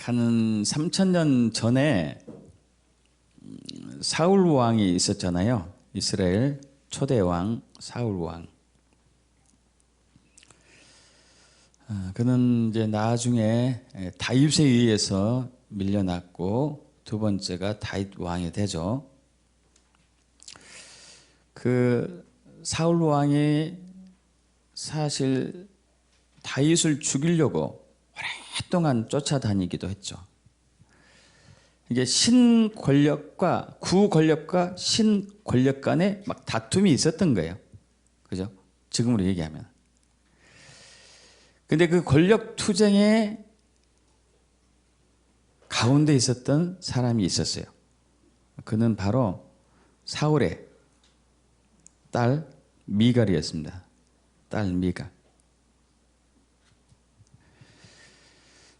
한 3000년 전에 사울 왕이 있었잖아요. 이스라엘 초대 왕 사울 왕. 그는 이제 나중에 다윗에 의해서 밀려났고 두 번째가 다윗 왕이 되죠. 그 사울 왕이 사실 다윗을 죽이려고 오랫동안 쫓아다니기도 했죠. 이게 신권력과 구권력과 신권력 간에 막 다툼이 있었던 거예요. 그죠? 지금으로 얘기하면. 근데 그 권력 투쟁의 가운데 있었던 사람이 있었어요. 그는 바로 사울의 딸 미갈이었습니다. 딸 미갈.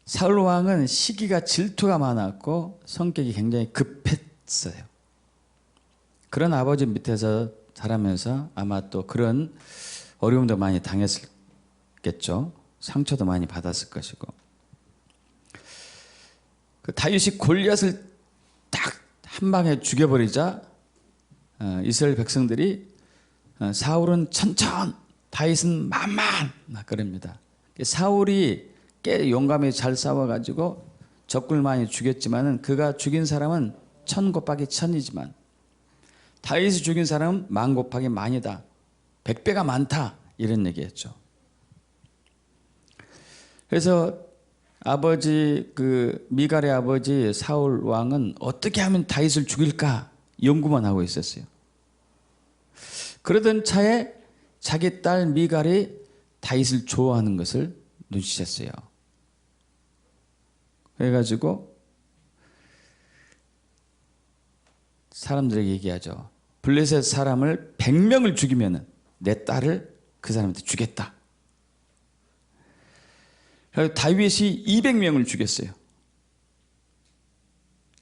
사울 왕은 시기가 질투가 많았고 성격이 굉장히 급했어요. 그런 아버지 밑에서 자라면서 아마 또 그런 어려움도 많이 당했겠죠. 상처도 많이 받았을 것이고. 그 다윗이 골리앗을 딱 한 방에 죽여버리자 이스라엘 백성들이 사울은 천천, 다윗은 만만 그럽니다. 사울이 꽤 용감히 잘 싸워가지고 적군을 많이 죽였지만은 그가 죽인 사람은 1000 곱하기 1000이지만 다윗이 죽인 사람은 10,000 곱하기 10,000이다. 100배가 많다. 이런 얘기였죠. 그래서 아버지 그 미갈의 아버지 사울 왕은 어떻게 하면 다윗을 죽일까 연구만 하고 있었어요. 그러던 차에 자기 딸 미갈이 다윗을 좋아하는 것을 눈치챘어요. 그래가지고 사람들에게 얘기하죠. 블레셋 사람을 100명을 죽이면 내 딸을 그 사람한테 주겠다. 그래서 다윗이 200명을 죽였어요.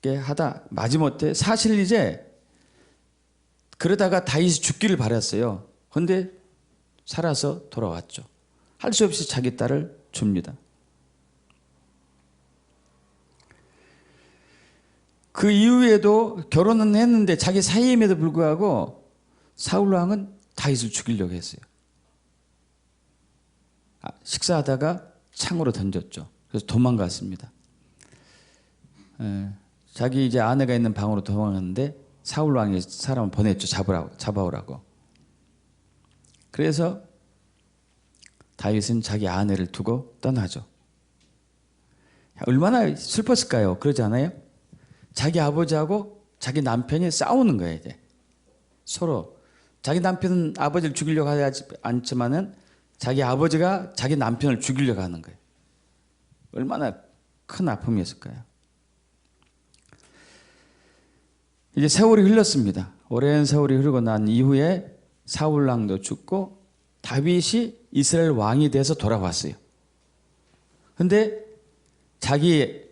이렇게 하다 마지못해 사실 이제 그러다가 다윗이 죽기를 바랐어요. 그런데 살아서 돌아왔죠. 할 수 없이 자기 딸을 줍니다. 그 이후에도 결혼은 했는데 자기 사이임에도 불구하고 사울 왕은 다윗을 죽이려고 했어요. 식사하다가 창으로 던졌죠. 그래서 도망갔습니다. 자기 이제 아내가 있는 방으로 도망갔는데 사울 왕이 사람을 보냈죠. 잡아오라고. 그래서 다윗은 자기 아내를 두고 떠나죠. 얼마나 슬펐을까요? 그러지 않아요? 자기 아버지하고 자기 남편이 싸우는 거예요. 이제 서로 자기 남편은 아버지를 죽이려고 하지 않지만은 자기 아버지가 자기 남편을 죽이려고 하는 거예요. 얼마나 큰 아픔이었을까요? 이제 세월이 흘렀습니다. 오랜 세월이 흐르고 난 이후에 사울 왕도 죽고 다윗이 이스라엘 왕이 돼서 돌아왔어요. 근데 자기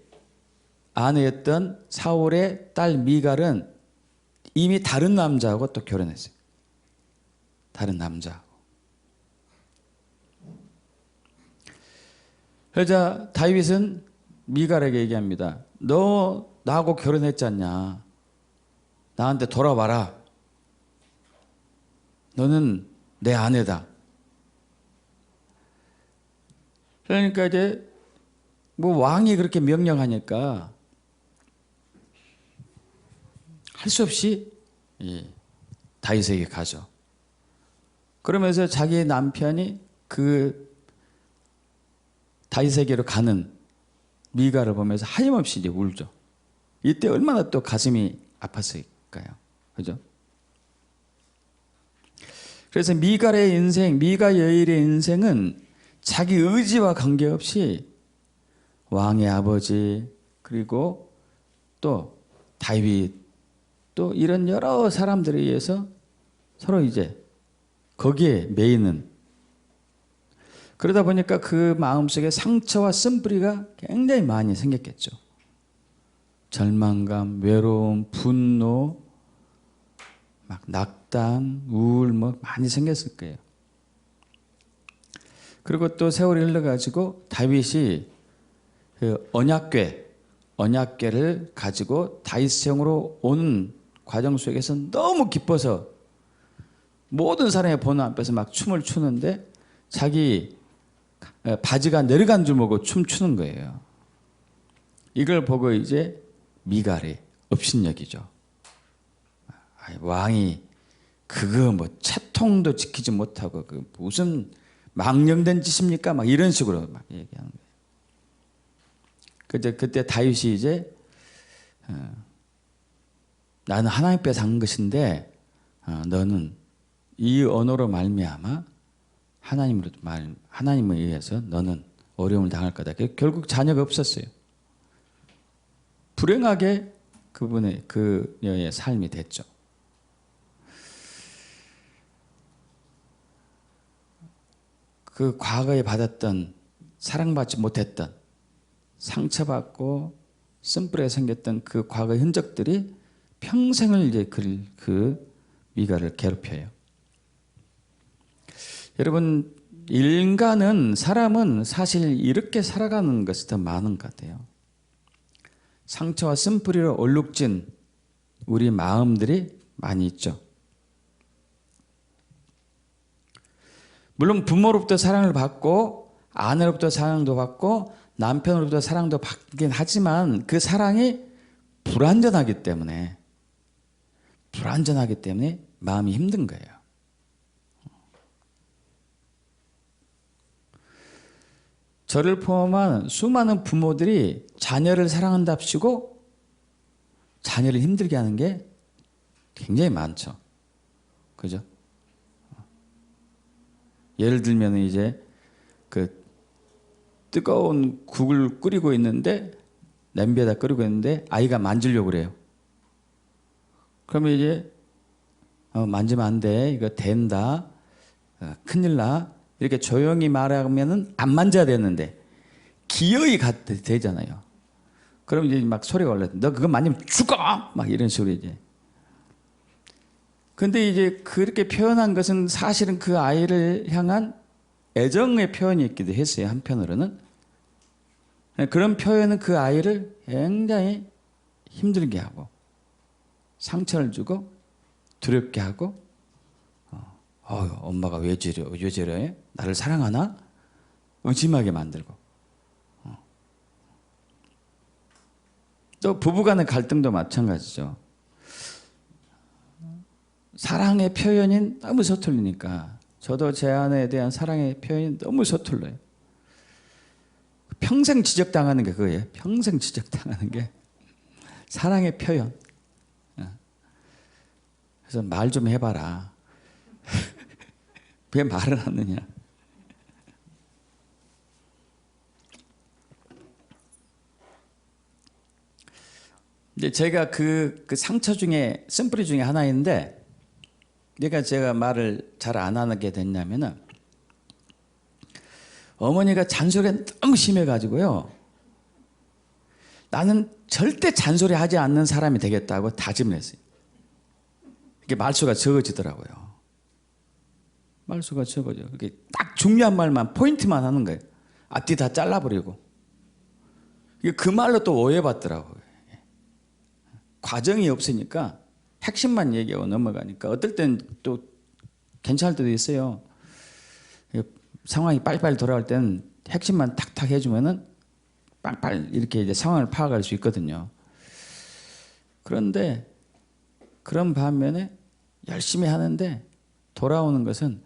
아내였던 사울의 딸 미갈은 이미 다른 남자하고 또 결혼했어요. 다른 남자하고. 그러자 다윗은 미갈에게 얘기합니다. 너 나하고 결혼했지 않냐? 나한테 돌아와라. 너는 내 아내다. 그러니까 이제 뭐 왕이 그렇게 명령하니까 할 수 없이 다윗에게 가죠. 그러면서 자기 남편이 그 다윗에게로 가는 미갈을 보면서 하염없이 이제 울죠. 이때 얼마나 또 가슴이 아팠을까요? 그죠? 그래서 미갈의 인생, 미갈 여인의 인생은 자기 의지와 관계없이 왕의 아버지 그리고 또 다윗 또 이런 여러 사람들에 의해서 서로 이제 거기에 매이는 그러다 보니까 그 마음속에 상처와 쓴뿌리가 굉장히 많이 생겼겠죠. 절망감, 외로움, 분노, 막 낙담, 우울 뭐 많이 생겼을 거예요. 그리고 또 세월이 흘러가지고 다윗이 그 언약궤 언약궤를 가지고 다윗성으로 오는 과정 속에서 너무 기뻐서 모든 사람의 보는 앞에서 막 춤을 추는데 자기 바지가 내려간 줄 모르고 춤추는 거예요. 이걸 보고 이제 미갈이 업신여기죠. 왕이 그거 뭐 채통도 지키지 못하고 그 무슨 망령된 짓입니까? 막 이런 식으로 막 얘기하는 거예요. 그때 다윗이 이제 나는 하나님께서 한 것인데 너는 이 언어로 말미암아 하나님에 의해서 너는 어려움을 당할 거다. 결국 자녀가 없었어요. 불행하게 그녀의 삶이 됐죠. 그 과거에 받았던 사랑받지 못했던 상처받고 쓴뿌리가 생겼던 그 과거의 흔적들이 평생을 이제 그 미갈을 괴롭혀요. 여러분, 사람은 사실 이렇게 살아가는 것이 더 많은 것 같아요. 상처와 쓴뿌리로 얼룩진 우리 마음들이 많이 있죠. 물론 부모로부터 사랑을 받고 아내로부터 사랑도 받고 남편으로부터 사랑도 받긴 하지만 그 사랑이 불완전하기 때문에 마음이 힘든 거예요. 저를 포함한 수많은 부모들이 자녀를 사랑한답시고 자녀를 힘들게 하는 게 굉장히 많죠. 그죠? 예를 들면 이제 그 뜨거운 국을 끓이고 있는데 냄비에다 끓이고 있는데 아이가 만지려고 그래요. 그러면 이제 만지면 안 돼. 이거 된다. 큰일 나. 이렇게 조용히 말하면은 안 만져야 되는데 기어이 되잖아요. 그럼 이제 막 소리가 올라. 너 그거 만지면 죽어! 막 이런 식으로 이제. 근데 이제 그렇게 표현한 것은 사실은 그 아이를 향한 애정의 표현이었기도 했어요. 한편으로는. 그런 표현은 그 아이를 굉장히 힘들게 하고 상처를 주고 두렵게 하고 엄마가 왜 저래? 나를 사랑하나? 의심하게 만들고 또 부부간의 갈등도 마찬가지죠. 사랑의 표현이 너무 서툴리니까 저도 제 아내에 대한 사랑의 표현이 너무 서툴러요. 평생 지적당하는 게 그거예요. 평생 지적당하는 게 사랑의 표현. 그래서 말 좀 해봐라. 왜 말을 하느냐. 이제 제가 그 상처 중에 쓴뿌리 중에 하나인데 그러니까 제가 말을 잘 안 하게 됐냐면은 어머니가 잔소리가 너무 심해가지고요. 나는 절대 잔소리 하지 않는 사람이 되겠다고 다짐을 했어요. 이게 말수가 적어지더라고요. 말수가 적어져. 이렇게 딱 중요한 말만 포인트만 하는 거예요. 앞뒤 다 잘라버리고. 그 말로 또 오해받더라고요. 과정이 없으니까 핵심만 얘기하고 넘어가니까 어떨 땐 또 괜찮을 때도 있어요. 상황이 빨리빨리 돌아갈 때는 핵심만 탁탁 해주면은 빨리빨리 이렇게 이제 상황을 파악할 수 있거든요. 그런데 그런 반면에 열심히 하는데 돌아오는 것은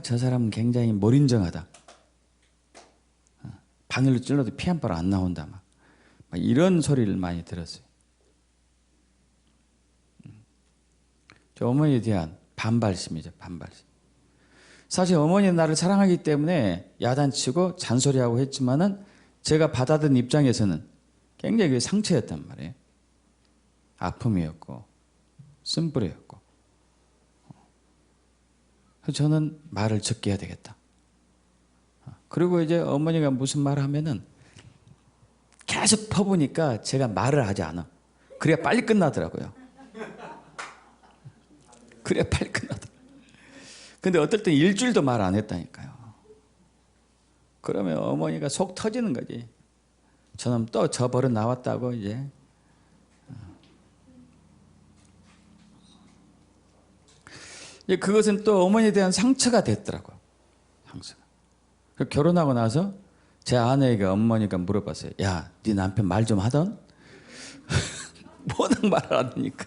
저 사람은 굉장히 몰인정하다. 바늘로 찔러도 피 한 발 안 나온다. 막 이런 소리를 많이 들었어요. 저 어머니에 대한 반발심이죠. 반발심. 사실 어머니는 나를 사랑하기 때문에 야단치고 잔소리하고 했지만은 제가 받아든 입장에서는 굉장히 상처였단 말이에요. 아픔이었고 쓴뿌리였고. 그래서 저는 말을 적게 해야 되겠다. 그리고 이제 어머니가 무슨 말을 하면은 계속 퍼부니까 제가 말을 하지 않아. 그래야 빨리 끝나더라고요. 그래야 빨리 끝나더라고요. 근데 어떨 땐 일주일도 말 안 했다니까요. 그러면 어머니가 속 터지는 거지. 저놈 또 저 버릇 나왔다고 이제. 그것은 또 어머니에 대한 상처가 됐더라고요. 상처가. 결혼하고 나서 제 아내에게 어머니가 물어봤어요. 야, 네 남편 말 좀 하던? 워낙 말을 안 하니까.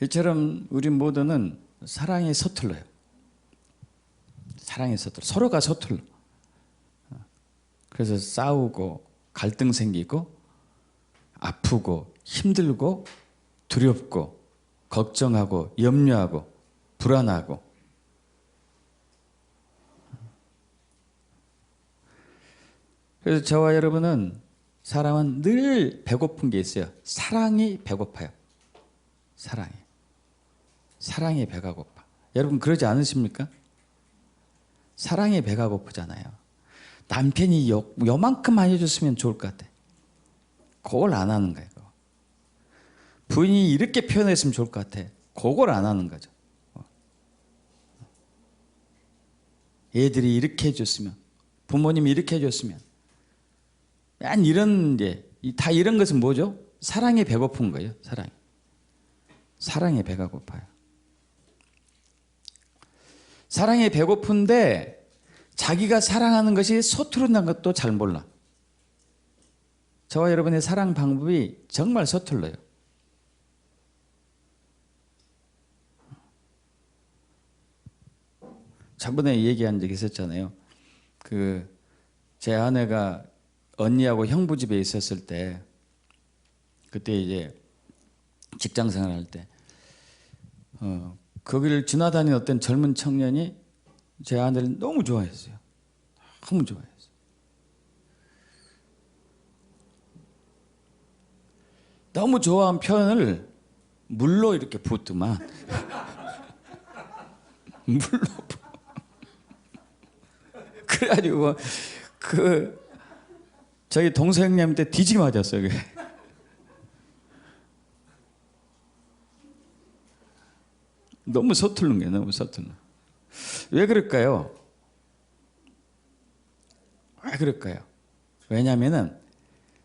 이처럼 우리 모두는 사랑이 서툴러요. 사랑이 서툴러. 서로가 서툴러. 그래서 싸우고 갈등 생기고 아프고 힘들고 두렵고 걱정하고 염려하고 불안하고. 그래서 저와 여러분은 사람은 늘 배고픈 게 있어요. 사랑이 배고파요. 사랑이 배가 고파. 여러분 그러지 않으십니까? 사랑이 배가 고프잖아요. 남편이 요만큼만 해줬으면 좋을 것 같아. 그걸 안 하는 거예요. 부인이 이렇게 표현했으면 좋을 것 같아. 그걸 안 하는 거죠. 애들이 이렇게 해줬으면, 부모님이 이렇게 해줬으면. 이런 다 이런 것은 뭐죠? 사랑이 배고픈 거예요. 사랑이 배가 고파요. 사랑이 배고픈데 자기가 사랑하는 것이 서투른다는 것도 잘 몰라. 저와 여러분의 사랑 방법이 정말 서툴러요. 저번에 얘기한 적이 있었잖아요. 제 아내가 언니하고 형부 집에 있었을 때, 그때 이제 직장 생활할 때, 거기를 지나다니는 어떤 젊은 청년이 제 아내를 너무 좋아했어요. 너무 좋아했어요. 너무 좋아한 표현을 물로 이렇게 붓더만. 물로 그래가지고 저희 동생님한테 뒤지게 맞았어요. 그게. 너무 서투른 거예요. 너무 서툴러. 왜 그럴까요? 왜냐하면은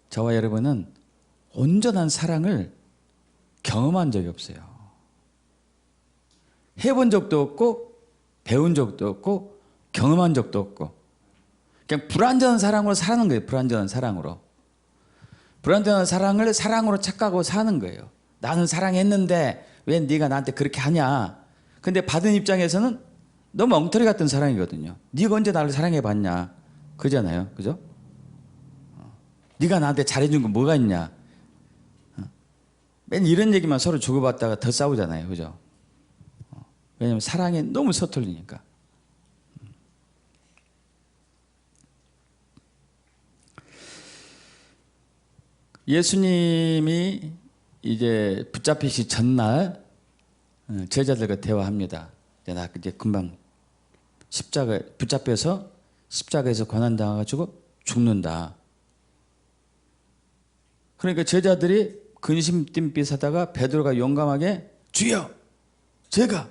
저와 여러분은 온전한 사랑을 경험한 적이 없어요. 해본 적도 없고 배운 적도 없고 경험한 적도 없고 그냥 불완전한 사랑으로 사는 거예요. 불완전한 사랑으로. 불완전한 사랑을 사랑으로 착각하고 사는 거예요. 나는 사랑했는데 왜 네가 나한테 그렇게 하냐. 근데 받은 입장에서는 너무 엉터리 같은 사랑이거든요. 네가 언제 나를 사랑해봤냐. 그잖아요. 그죠? 네가 나한테 잘해준 거 뭐가 있냐. 맨 이런 얘기만 서로 주고받다가 더 싸우잖아요. 그죠? 왜냐하면 사랑이 너무 서툴리니까. 예수님이 이제 붙잡히시 전날 제자들과 대화합니다. 나 이제 금방 십자가 붙잡혀서 십자가에서 고난당해가지고 죽는다. 그러니까 제자들이 근심 띵빛하다가 베드로가 용감하게 주여 제가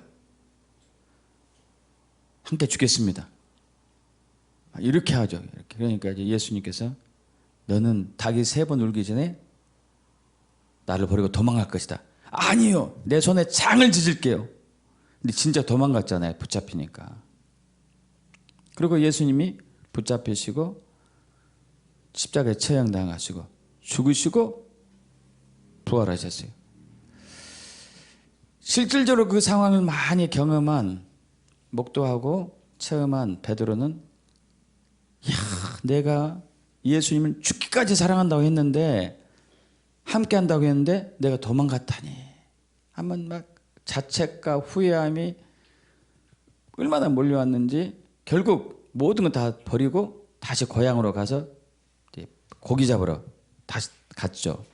함께 죽겠습니다. 이렇게 하죠. 이렇게. 그러니까 이제 예수님께서 너는 닭이 3번 울기 전에 나를 버리고 도망갈 것이다. 아니요. 내 손에 장을 찢을게요. 근데 진짜 도망갔잖아요. 붙잡히니까. 그리고 예수님이 붙잡히시고 십자가에 처형당하시고 죽으시고 부활하셨어요. 실질적으로 그 상황을 많이 경험한 목도하고 체험한 베드로는 내가 예수님을 죽기까지 사랑한다고 했는데 함께 한다고 했는데 내가 도망갔다니 한번 막 자책과 후회함이 얼마나 몰려왔는지 결국 모든 거 다 버리고 다시 고향으로 가서 고기 잡으러 다시 갔죠.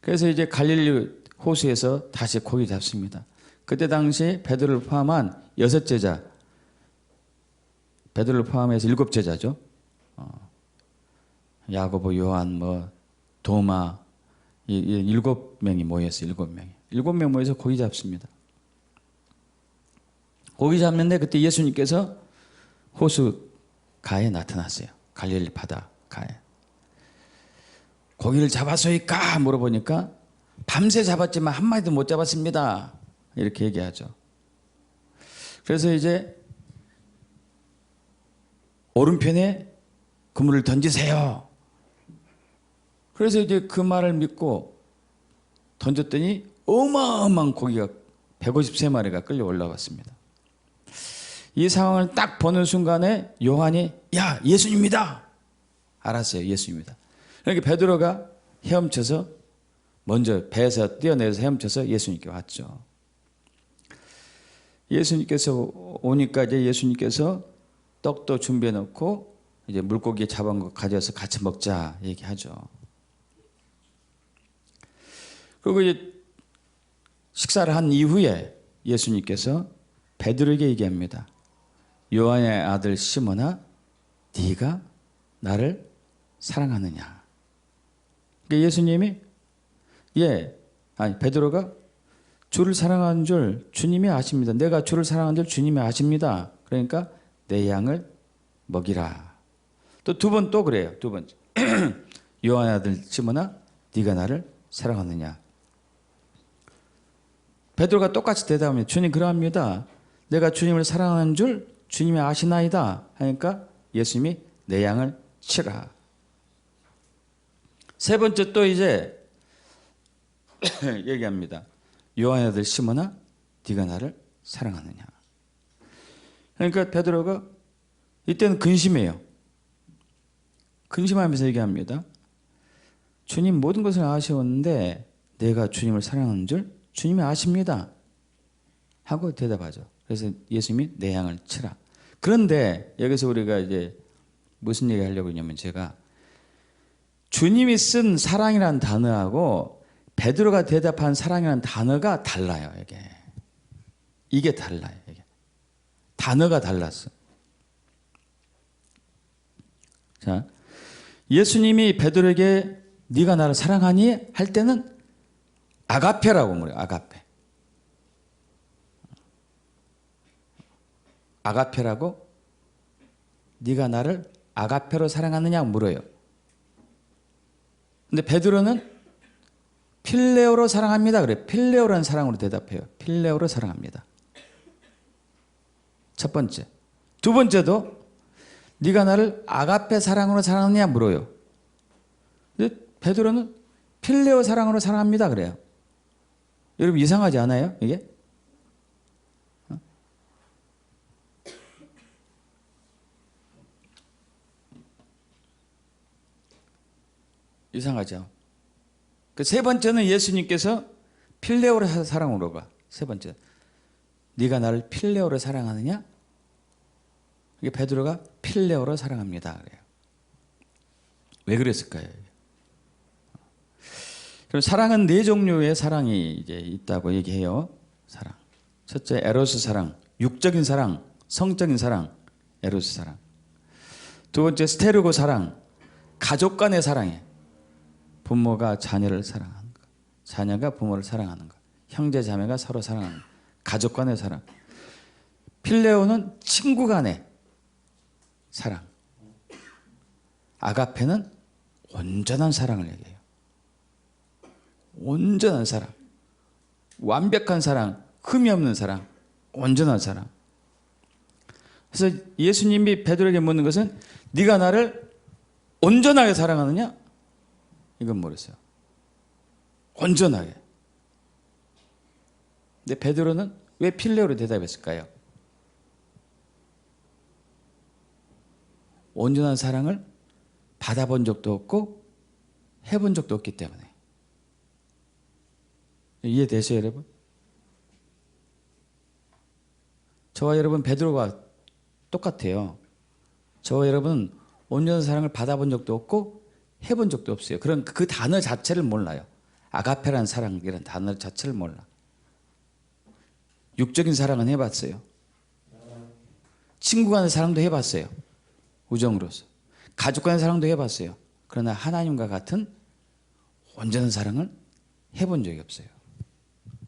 그래서 이제 갈릴리 호수에서 다시 고기 잡습니다. 그때 당시 베드로를 포함한 6제자, 베드로를 포함해서 7제자죠. 야고보, 요한, 도마, 7명이 모였어요. 7명 모여서 고기 잡습니다. 고기 잡는데 그때 예수님께서 호수가에 나타났어요. 갈릴리 바다가에. 고기를 잡았소이까 물어보니까 밤새 잡았지만 한 마리도 못 잡았습니다. 이렇게 얘기하죠. 그래서 이제 오른편에 그물을 던지세요. 그래서 이제 그 말을 믿고 던졌더니 어마어마한 고기가 153마리가 끌려 올라왔습니다. 이 상황을 딱 보는 순간에 요한이 야 예수님이다. 알았어요. 예수님이다. 그러니까 베드로가 헤엄쳐서 먼저 배에서 뛰어내려서 헤엄쳐서 예수님께 왔죠. 예수님께서 오니까 이제 예수님께서 떡도 준비해 놓고 이제 물고기 잡은 거 가져서 같이 먹자 얘기하죠. 그리고 이제 식사를 한 이후에 예수님께서 베드로에게 얘기합니다. 요한의 아들 시몬아, 네가 나를 사랑하느냐? 그러니까 예수님이 베드로가 주를 사랑하는 줄 주님이 아십니다. 내가 주를 사랑하는 줄 주님이 아십니다. 그러니까 내 양을 먹이라. 또 두 번 또 그래요. 두 번째. 요한의 아들 시몬아, 네가 나를 사랑하느냐? 베드로가 똑같이 대답합니다. 주님 그러합니다. 내가 주님을 사랑하는 줄 주님이 아시나이다. 하니까 예수님이 내 양을 치라. 세 번째 또 이제 얘기합니다. 요한의 아들 시몬아, 네가 나를 사랑하느냐? 그러니까 베드로가 이때는 근심해요. 근심하면서 얘기합니다. 주님 모든 것을 아시었는데 내가 주님을 사랑하는 줄 주님이 아십니다. 하고 대답하죠. 그래서 예수님이 내 양을 치라. 그런데 여기서 우리가 이제 무슨 얘기 하려고 했냐면 제가 주님이 쓴 사랑이라는 단어하고 베드로가 대답한 사랑이라는 단어가 달라요. 이게 달라요. 단어가 달랐어. 자, 예수님이 베드로에게 네가 나를 사랑하니 할 때는 아가페라고 물어요. 아가페. 아가페라고 네가 나를 아가페로 사랑하느냐 물어요. 근데 베드로는 필레오로 사랑합니다. 그래. 필레오라는 사랑으로 대답해요. 필레오로 사랑합니다. 첫 번째. 두 번째도 네가 나를 아가페 사랑으로 사랑하느냐 물어요. 근데 베드로는 필레오 사랑으로 사랑합니다. 그래요. 여러분 이상하지 않아요? 이게? 이상하죠? 그 세 번째는 예수님께서 필레오로 사랑으로 가. 세 번째. 네가 나를 필레오로 사랑하느냐? 이게 베드로가 필레오로 사랑합니다. 그래요. 왜 그랬을까요? 그럼 사랑은 네 종류의 사랑이 이제 있다고 얘기해요. 사랑. 첫째 에로스 사랑, 육적인 사랑, 성적인 사랑, 에로스 사랑. 두 번째 스테르고 사랑, 가족 간의 사랑이에요. 부모가 자녀를 사랑하는 것, 자녀가 부모를 사랑하는 것, 형제 자매가 서로 사랑하는 것, 가족 간의 사랑. 필레오는 친구 간의 사랑. 아가페는 온전한 사랑을 얘기해요. 온전한 사랑, 완벽한 사랑, 흠이 없는 사랑, 온전한 사랑. 그래서 예수님이 베드로에게 묻는 것은 네가 나를 온전하게 사랑하느냐? 이건 모르겠어요. 온전하게. 근데 베드로는 왜 필레오로 대답했을까요? 온전한 사랑을 받아본 적도 없고 해본 적도 없기 때문에. 이해되세요, 여러분? 저와 여러분 베드로가 똑같아요. 저와 여러분은 온전한 사랑을 받아본 적도 없고 해본 적도 없어요. 그런 그 단어 자체를 몰라요. 아가페라는 사랑이라는 단어 자체를 몰라. 육적인 사랑은 해봤어요. 친구 간의 사랑도 해봤어요. 우정으로서. 가족 간의 사랑도 해봤어요. 그러나 하나님과 같은 온전한 사랑을 해본 적이 없어요.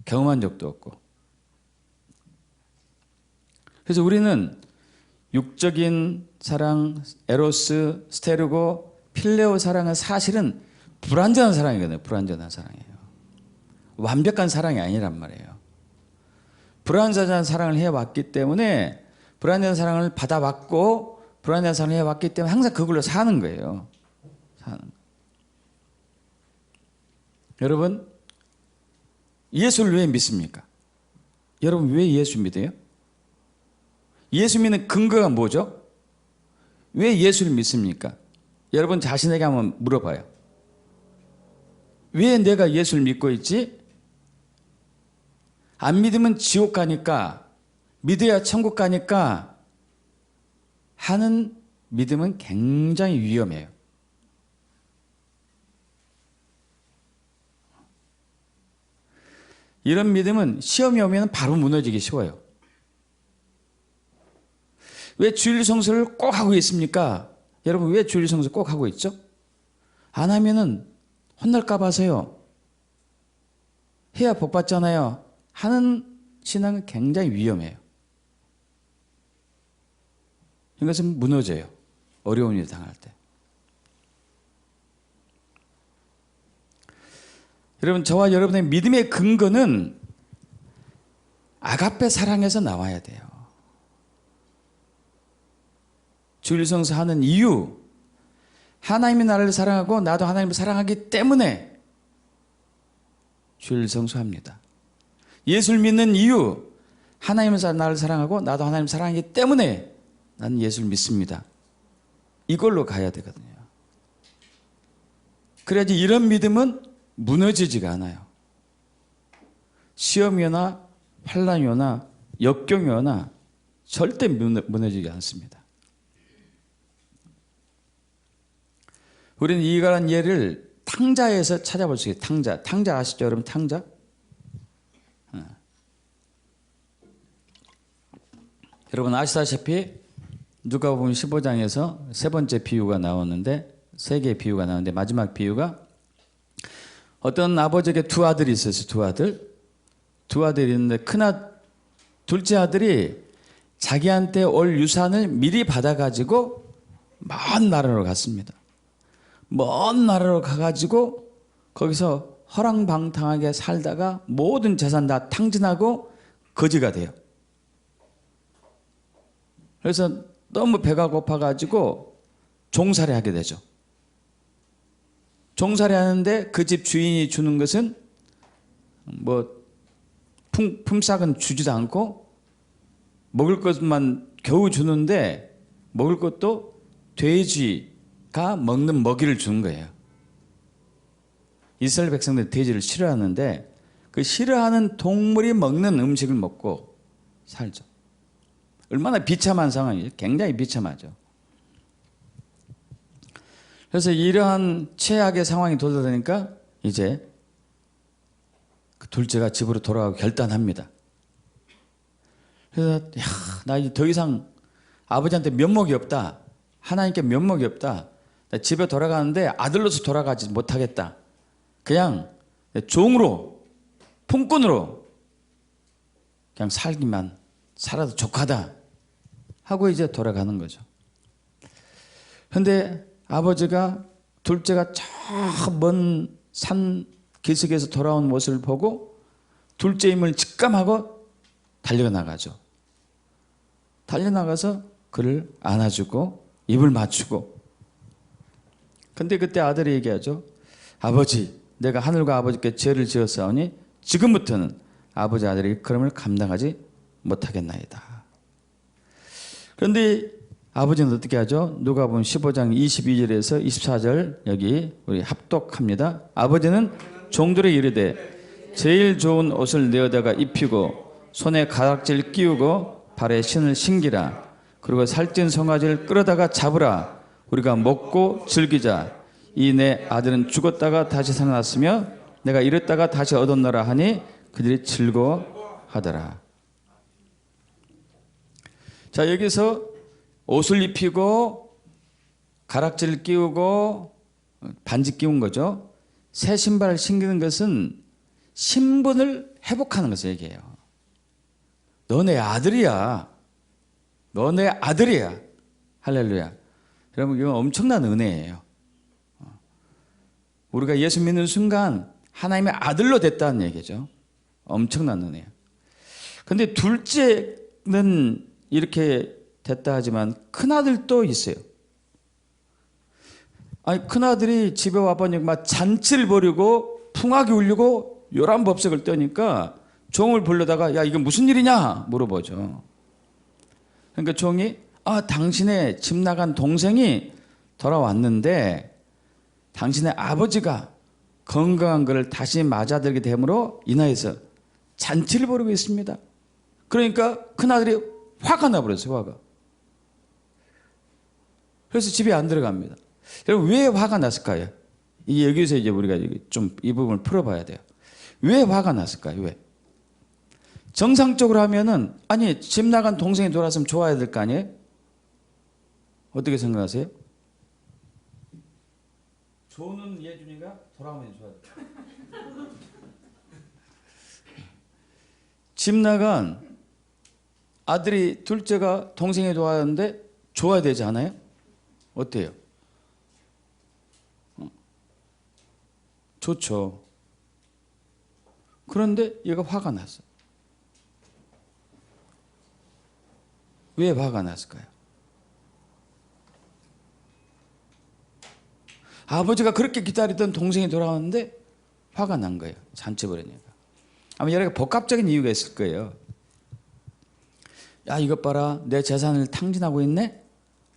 경험한 적도 없고. 그래서 우리는 육적인 사랑, 에로스, 스테르고, 필레오 사랑은 사실은 불완전한 사랑이거든요. 불완전한 사랑이에요. 완벽한 사랑이 아니란 말이에요. 불완전한 사랑을 해왔기 때문에, 불완전한 사랑을 받아왔고 불완전한 사랑을 해왔기 때문에 항상 그걸로 사는 거예요. 사는 거. 여러분, 예수를 왜 믿습니까? 여러분 왜 예수 믿어요? 예수 믿는 근거가 뭐죠? 왜 예수를 믿습니까? 여러분 자신에게 한번 물어봐요. 왜 내가 예수를 믿고 있지? 안 믿으면 지옥 가니까, 믿어야 천국 가니까 하는 믿음은 굉장히 위험해요. 이런 믿음은 시험이 오면 바로 무너지기 쉬워요. 왜 주일 성수를 꼭 하고 있습니까? 여러분 왜 주일 성수 꼭 하고 있죠? 안 하면은 혼날까 봐서요. 해야 복 받잖아요. 하는 신앙은 굉장히 위험해요. 이것은 무너져요. 어려운 일 당할 때. 여러분, 저와 여러분의 믿음의 근거는 아가페 사랑에서 나와야 돼요. 주일 성수 하는 이유, 하나님이 나를 사랑하고 나도 하나님을 사랑하기 때문에 주일 성수합니다. 예수를 믿는 이유, 하나님이 나를 사랑하고 나도 하나님을 사랑하기 때문에 나는 예수를 믿습니다. 이걸로 가야 되거든요. 그래야지 이런 믿음은 무너지지가 않아요. 시험이 오나 환난이 오나 역경이 오나 절대 무너지지 않습니다. 우리는 이러한 예를 탕자에서 찾아볼 수 있어요. 탕자 아시죠 여러분? 탕자? 여러분 아시다시피 누가복음 15장에서 세 번째 비유가 나오는데, 세 개의 비유가 나오는데 마지막 비유가 어떤 아버지에게 두 아들이 있었어요. 두 아들이 있는데 둘째 아들이 자기한테 올 유산을 미리 받아가지고 먼 나라로 갔습니다. 먼 나라로 가가지고 거기서 허랑방탕하게 살다가 모든 재산 다 탕진하고 거지가 돼요. 그래서 너무 배가 고파가지고 종살이 하게 되죠. 종살이 하는데 그 집 주인이 주는 것은 뭐 품삯은 주지도 않고 먹을 것만 겨우 주는데, 먹을 것도 돼지가 먹는 먹이를 주는 거예요. 이스라엘 백성들이 돼지를 싫어하는데 그 싫어하는 동물이 먹는 음식을 먹고 살죠. 얼마나 비참한 상황이죠. 굉장히 비참하죠. 그래서 이러한 최악의 상황이 도달되니까 이제 그 둘째가 집으로 돌아가고 결단합니다. 그래서 나 이제 더 이상 아버지한테 면목이 없다. 하나님께 면목이 없다. 나 집에 돌아가는데 아들로서 돌아가지 못하겠다. 그냥 종으로, 품꾼으로 그냥 살기만 살아도 족하다 하고 이제 돌아가는 거죠. 그런데 아버지가 둘째가 저 먼 산 기슭에서 돌아온 모습을 보고 둘째임을 직감하고 달려나가죠. 달려나가서 그를 안아주고 입을 맞추고. 근데 그때 아들이 얘기하죠. 아버지, 내가 하늘과 아버지께 죄를 지었사오니 지금부터는 아버지 아들이 그럼을 감당하지 못하겠나이다. 그런데 아버지는 어떻게 하죠? 누가복음 15장 22절에서 24절 여기 우리 합독합니다. 아버지는 종들에게 이르되 제일 좋은 옷을 내어다가 입히고 손에 가락지를 끼우고 발에 신을 신기라. 그리고 살찐 송아지를 끌어다가 잡으라. 우리가 먹고 즐기자. 이 내 아들은 죽었다가 다시 살아났으며 내가 잃었다가 다시 얻었노라 하니 그들이 즐거워하더라. 자, 여기서 옷을 입히고 가락지를 끼우고 반지 끼운 거죠. 새 신발을 신기는 것은 신분을 회복하는 것을 얘기해요. 너 내 아들이야. 너 내 아들이야. 할렐루야. 여러분 이건 엄청난 은혜예요. 우리가 예수 믿는 순간 하나님의 아들로 됐다는 얘기죠. 엄청난 은혜예요. 근데 둘째는 이렇게 됐다 하지만 큰아들도 있어요. 아니 큰아들이 집에 와보니까 막 잔치를 벌이고 풍악이 울리고 요란법석을 떠니까 종을 불러다가 야 이거 무슨 일이냐 물어보죠. 그러니까 종이 당신의 집 나간 동생이 돌아왔는데 당신의 아버지가 건강한 것을 다시 맞아들게 됨으로 인하여서 잔치를 벌이고 있습니다. 그러니까 큰아들이 화가 나버렸어요. 화가. 그래서 집에 안 들어갑니다. 여러분 왜 화가 났을까요? 여기서 이제 우리가 좀 이 부분을 풀어봐야 돼요. 왜 화가 났을까요? 왜? 정상적으로 하면은 아니 집 나간 동생이 돌아왔으면 좋아야 될 거 아니에요? 어떻게 생각하세요? 조는 예준이가 돌아오면 좋아야 돼. 집 나간 아들이 둘째가 동생이 돌아왔는데 좋아야 되지 않아요? 어때요? 좋죠. 그런데 얘가 화가 났어. 왜 화가 났을까요? 아버지가 그렇게 기다리던 동생이 돌아왔는데 화가 난 거예요. 잔치 벌이니까. 아마 여러 가지 복합적인 이유가 있을 거예요. 야 이것 봐라 내 재산을 탕진하고 있네?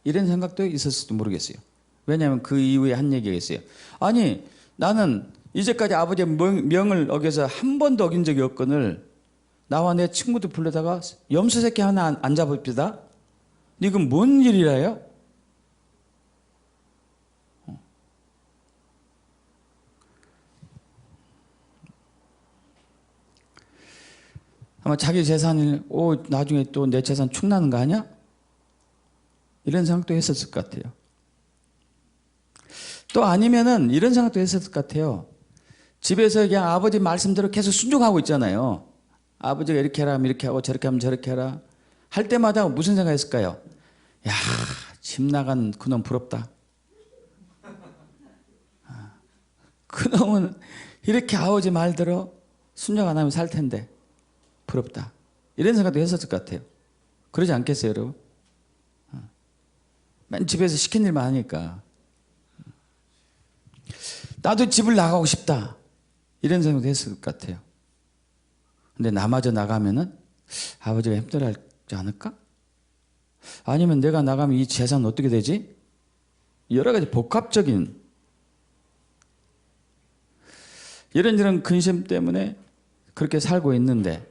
이런 생각도 있었을지도 모르겠어요. 왜냐하면 그 이후에 한 얘기가 있어요. 아니 나는 이제까지 아버지의 명을 어겨서 한 번도 어긴 적이 없거늘 나와 내 친구들 불러다가 염소 새끼 하나 안 잡읍시다. 이건 뭔 일이라요? 아마 자기 재산을 나중에 또 내 재산 축나는 거 아니야? 이런 생각도 했었을 것 같아요. 또 아니면은 이런 생각도 했었을 것 같아요. 집에서 그냥 아버지 말씀대로 계속 순종하고 있잖아요. 아버지가 이렇게 하라면 이렇게 하고 저렇게 하면 저렇게 하라. 할 때마다 무슨 생각했을까요? 야, 집 나간 그놈 부럽다. 그놈은 이렇게 아버지 말대로 순종 안 하면 살 텐데 부럽다. 이런 생각도 했었을 것 같아요. 그러지 않겠어요, 여러분? 맨 집에서 시킨 일만 하니까. 나도 집을 나가고 싶다. 이런 생각도 했을 것 같아요. 근데 나마저 나가면은 아버지가 힘들어하지 않을까? 아니면 내가 나가면 이 재산은 어떻게 되지? 여러 가지 복합적인 이런저런 근심 때문에 그렇게 살고 있는데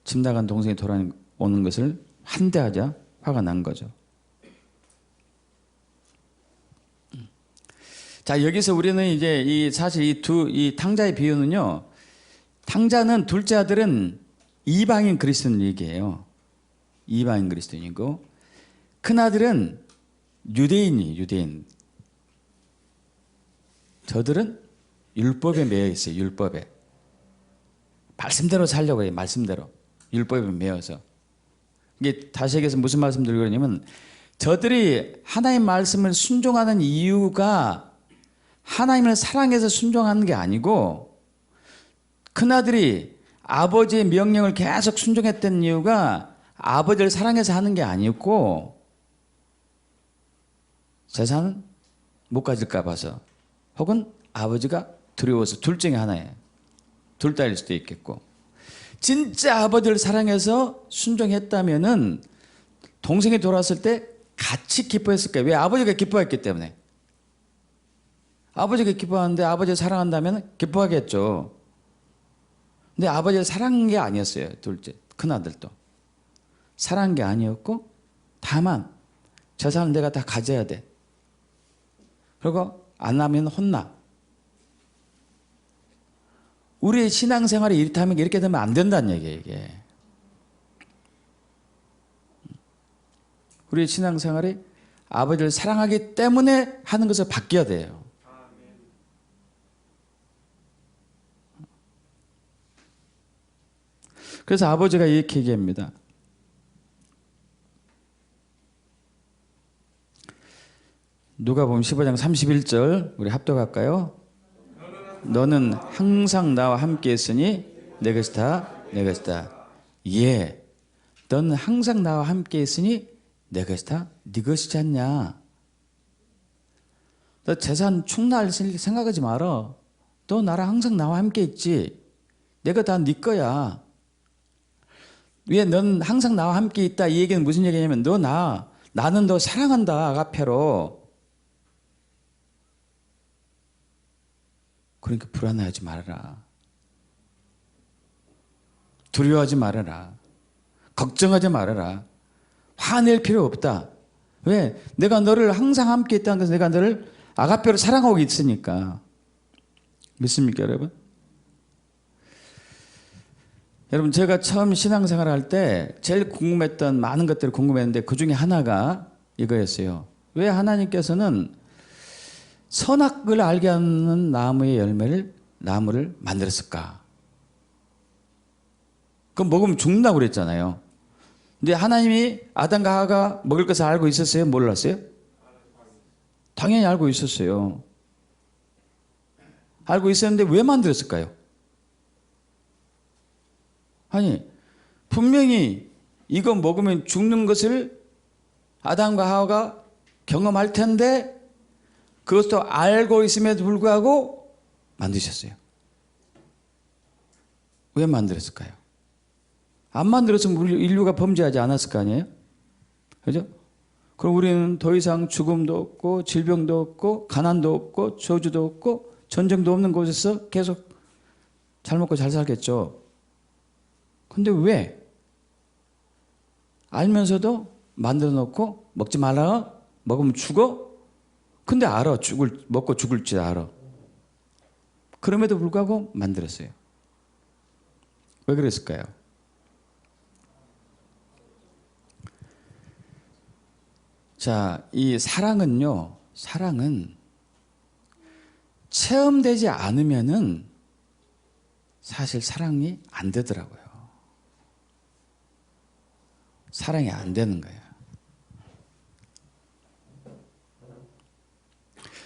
집 나간 동생이 돌아오는 것을 한대하자 화가 난 거죠. 자, 여기서 우리는 이제 사실 이 탕자의 비유는요, 탕자는 둘째 아들은 이방인 그리스도인 얘기예요. 이방인 그리스도인이고, 큰 아들은 유대인. 저들은 율법에 매여 있어요, 율법에. 말씀대로 살려고 해요, 말씀대로. 율법에 매여서. 이게 다시 얘기해서 무슨 말씀 드리고 그러냐면, 저들이 하나님의 말씀을 순종하는 이유가 하나님을 사랑해서 순종하는 게 아니고 큰아들이 아버지의 명령을 계속 순종했던 이유가 아버지를 사랑해서 하는 게 아니었고 재산은 못 가질까 봐서 혹은 아버지가 두려워서 둘 중에 하나예요. 둘 다일 수도 있겠고 진짜 아버지를 사랑해서 순종했다면은 동생이 돌아왔을 때 같이 기뻐했을 거예요. 왜? 아버지가 기뻐했기 때문에. 아버지가 기뻐하는데 아버지를 사랑한다면 기뻐하겠죠. 근데 아버지를 사랑한 게 아니었어요. 둘째, 큰아들도. 사랑한 게 아니었고 다만 재산을 내가 다 가져야 돼. 그리고 안 하면 혼나. 우리의 신앙생활이 이렇다면 이렇게 되면 안 된다는 얘기예요. 이게. 우리의 신앙생활이 아버지를 사랑하기 때문에 하는 것을 바뀌어야 돼요. 그래서 아버지가 이렇게 얘기합니다. 누가복음 15장 31절 우리 합독할까요? 너는 항상 나와 함께 있으니 내 것이다 내 것이다. 예, 너는 항상 나와 함께 있으니 내 것이다 네 것이지 않냐. 너 재산 축날 생각하지 마라. 너 나랑 항상 나와 함께 있지. 내가 다 네 거야. 왜 넌 항상 나와 함께 있다 이 얘기는 무슨 얘기냐면 나는 너 사랑한다 아가페로. 그러니까 불안해하지 말아라. 두려워하지 말아라. 걱정하지 말아라. 화낼 필요 없다. 왜? 내가 너를 항상 함께 있다는 것은 내가 너를 아가페로 사랑하고 있으니까. 믿습니까 여러분? 여러분 제가 처음 신앙생활 할 때 제일 궁금했던 많은 것들을 궁금했는데 그 중에 하나가 이거였어요. 왜 하나님께서는 선악을 알게 하는 나무를 만들었을까? 그럼 먹으면 죽는다고 그랬잖아요. 근데 하나님이 아담과 하와가 먹을 것을 알고 있었어요? 몰랐어요? 당연히 알고 있었어요. 알고 있었는데 왜 만들었을까요? 아니, 분명히 이거 먹으면 죽는 것을 아담과 하와가 경험할 텐데 그것도 알고 있음에도 불구하고 만드셨어요. 왜 만들었을까요? 안 만들었으면 인류가 범죄하지 않았을 거 아니에요? 그죠? 그럼 우리는 더 이상 죽음도 없고 질병도 없고 가난도 없고 저주도 없고 전쟁도 없는 곳에서 계속 잘 먹고 잘 살겠죠. 근데 왜? 알면서도 만들어 놓고 먹지 말라. 먹으면 죽어? 근데 알아. 먹고 죽을지 알아. 그럼에도 불구하고 만들었어요. 왜 그랬을까요? 자, 이 사랑은 체험되지 않으면은 사실 사랑이 안 되더라고요. 사랑이 안 되는 거예요.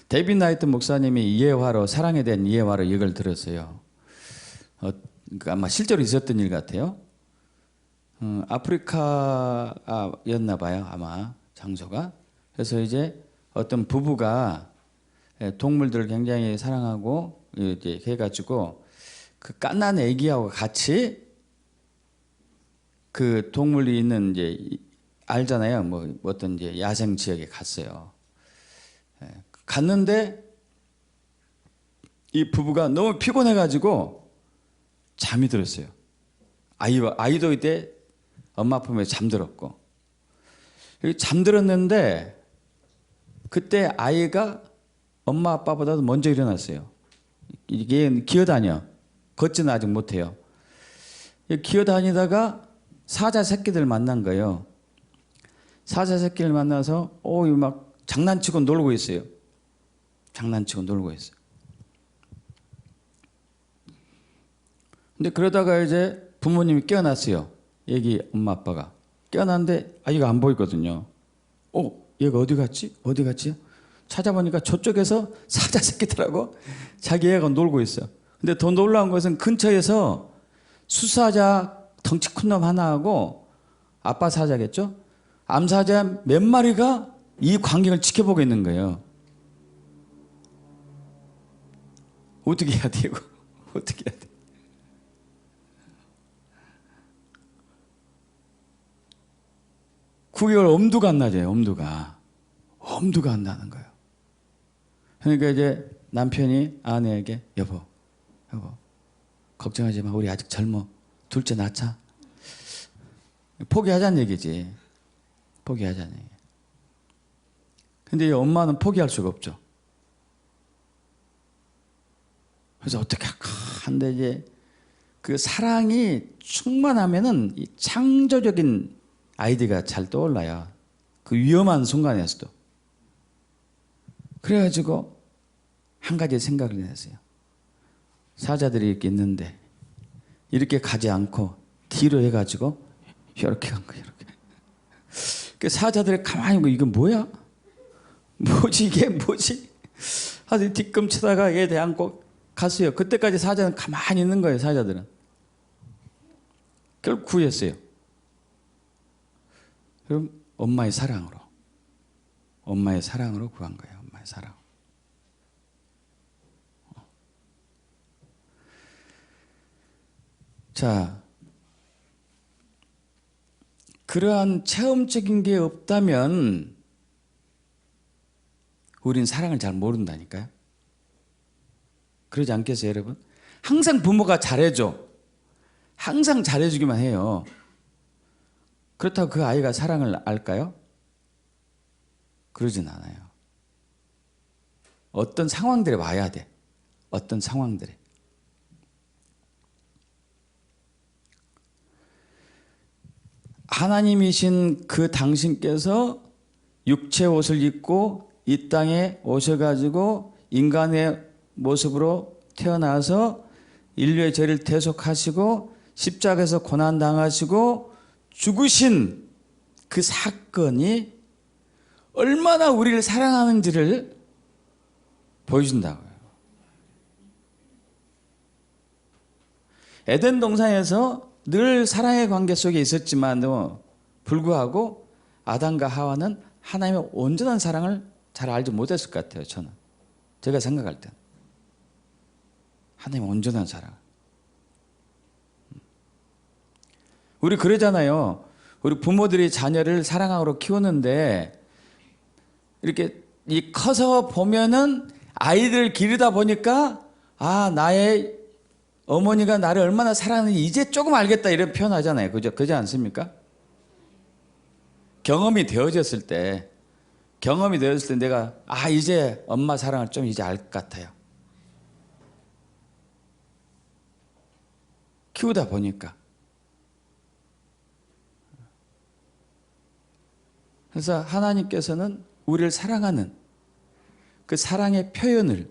데이빗 나이트 목사님이 사랑에 대한 이해화로 이걸 들었어요. 그러니까 아마 실제로 있었던 일 같아요. 아프리카였나 봐요, 아마 장소가. 그래서 이제 어떤 부부가 동물들을 굉장히 사랑하고 이제 해가지고 그 갓난 애기하고 같이 그 동물이 있는 이제 알잖아요. 뭐 어떤 이제 야생 지역에 갔어요. 갔는데 이 부부가 너무 피곤해가지고 잠이 들었어요. 아이도 이때 엄마 품에 잠들었고. 잠들었는데 그때 아이가 엄마 아빠보다도 먼저 일어났어요. 이게 기어다녀. 걷지는 아직 못해요. 기어다니다가 사자 새끼들 만난 거예요. 사자 새끼를 만나서 막 장난치고 놀고 있어요. 장난치고 놀고 있어요. 근데 그러다가 이제 부모님이 깨어났어요. 애기 엄마 아빠가. 깨어났는데 아이가 안 보이거든요. 얘가 어디 갔지? 어디 갔지? 찾아보니까 저쪽에서 사자 새끼들하고 자기 애가 놀고 있어요. 근데 더 놀라운 것은 근처에서 수사자 덩치 큰 놈 하나하고 아빠 사자겠죠? 암사자 몇 마리가 이 광경을 지켜보고 있는 거예요. 어떻게 해야 돼, 이거? 어떻게 해야 돼? 구개월 엄두가 안 나죠, 엄두가 안 나는 거예요. 그러니까 이제 남편이 아내에게 여보, 걱정하지 마. 우리 아직 젊어. 둘째 낳자. 포기하자는 얘기지. 포기하자는 얘기. 근데 이 엄마는 포기할 수가 없죠. 그래서 어떻게 할까 한데 이제 그 사랑이 충만하면은 이 창조적인 아이디어가 잘 떠올라요. 그 위험한 순간에서도. 그래가지고 한 가지 생각을 했어요. 사자들이 이렇게 있는데 이렇게 가지 않고 뒤로 해가지고 이렇게 간 거예요. 이렇게. 그 사자들이 가만히 보고 이건 뭐야? 뭐지 이게 뭐지? 아주 뒤꿈치다가 얘 대안고 갔어요. 그때까지 사자는 가만히 있는 거예요. 사자들은. 결국 구했어요. 그럼 엄마의 사랑으로 구한 거예요. 엄마의 사랑. 자, 그러한 체험적인 게 없다면 우린 사랑을 잘 모른다니까요. 그러지 않겠어요, 여러분? 항상 부모가 잘해줘. 항상 잘해주기만 해요. 그렇다고 그 아이가 사랑을 알까요? 그러진 않아요. 어떤 상황들에 와야 돼. 어떤 상황들에. 하나님이신 그 당신께서 육체 옷을 입고 이 땅에 오셔가지고 인간의 모습으로 태어나서 인류의 죄를 대속하시고 십자가에서 고난당하시고 죽으신 그 사건이 얼마나 우리를 사랑하는지를 보여준다고요. 에덴 동산에서 늘 사랑의 관계 속에 있었지만도 불구하고 아담과 하와는 하나님의 온전한 사랑을 잘 알지 못했을 것 같아요. 저는. 제가 생각할 때 하나님의 온전한 사랑. 우리 그러잖아요. 우리 부모들이 자녀를 사랑으로 키우는데 이렇게 커서 보면은 아이들 기르다 보니까 아, 나의 어머니가 나를 얼마나 사랑하는지 이제 조금 알겠다 이런 표현하잖아요. 그지 않습니까? 경험이 되어졌을 때 내가 아, 이제 엄마 사랑을 좀 이제 알 것 같아요. 키우다 보니까. 그래서 하나님께서는 우리를 사랑하는 그 사랑의 표현을,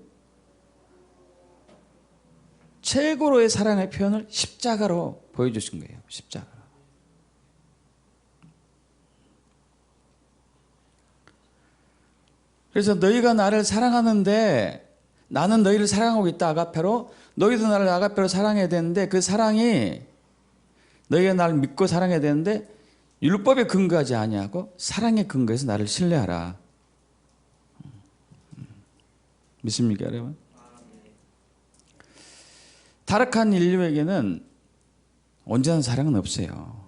최고로의 사랑의 표현을 십자가로 보여주신 거예요. 십자가로. 그래서 너희가 나를 사랑하는데 나는 너희를 사랑하고 있다. 아가페로. 너희도 나를 아가페로 사랑해야 되는데 그 사랑이 너희가 나를 믿고 사랑해야 되는데 율법에 근거하지 아니하고 사랑에 근거해서 나를 신뢰하라. 믿습니까, 여러분? 타락한 인류에게는 온전한 사랑은 없어요.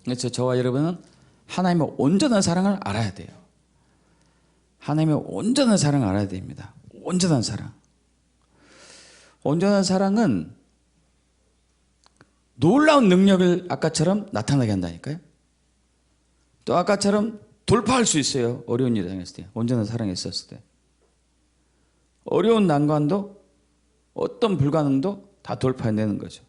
그래서 저와 여러분은 하나님의 온전한 사랑을 알아야 돼요. 하나님의 온전한 사랑을 알아야 됩니다. 온전한 사랑. 온전한 사랑은 놀라운 능력을 아까처럼 나타나게 한다니까요. 또 아까처럼 돌파할 수 있어요. 어려운 일을 당했을 때. 온전한 사랑이 있었을 때. 어려운 난관도 어떤 불가능도 다 돌파해내는 거죠.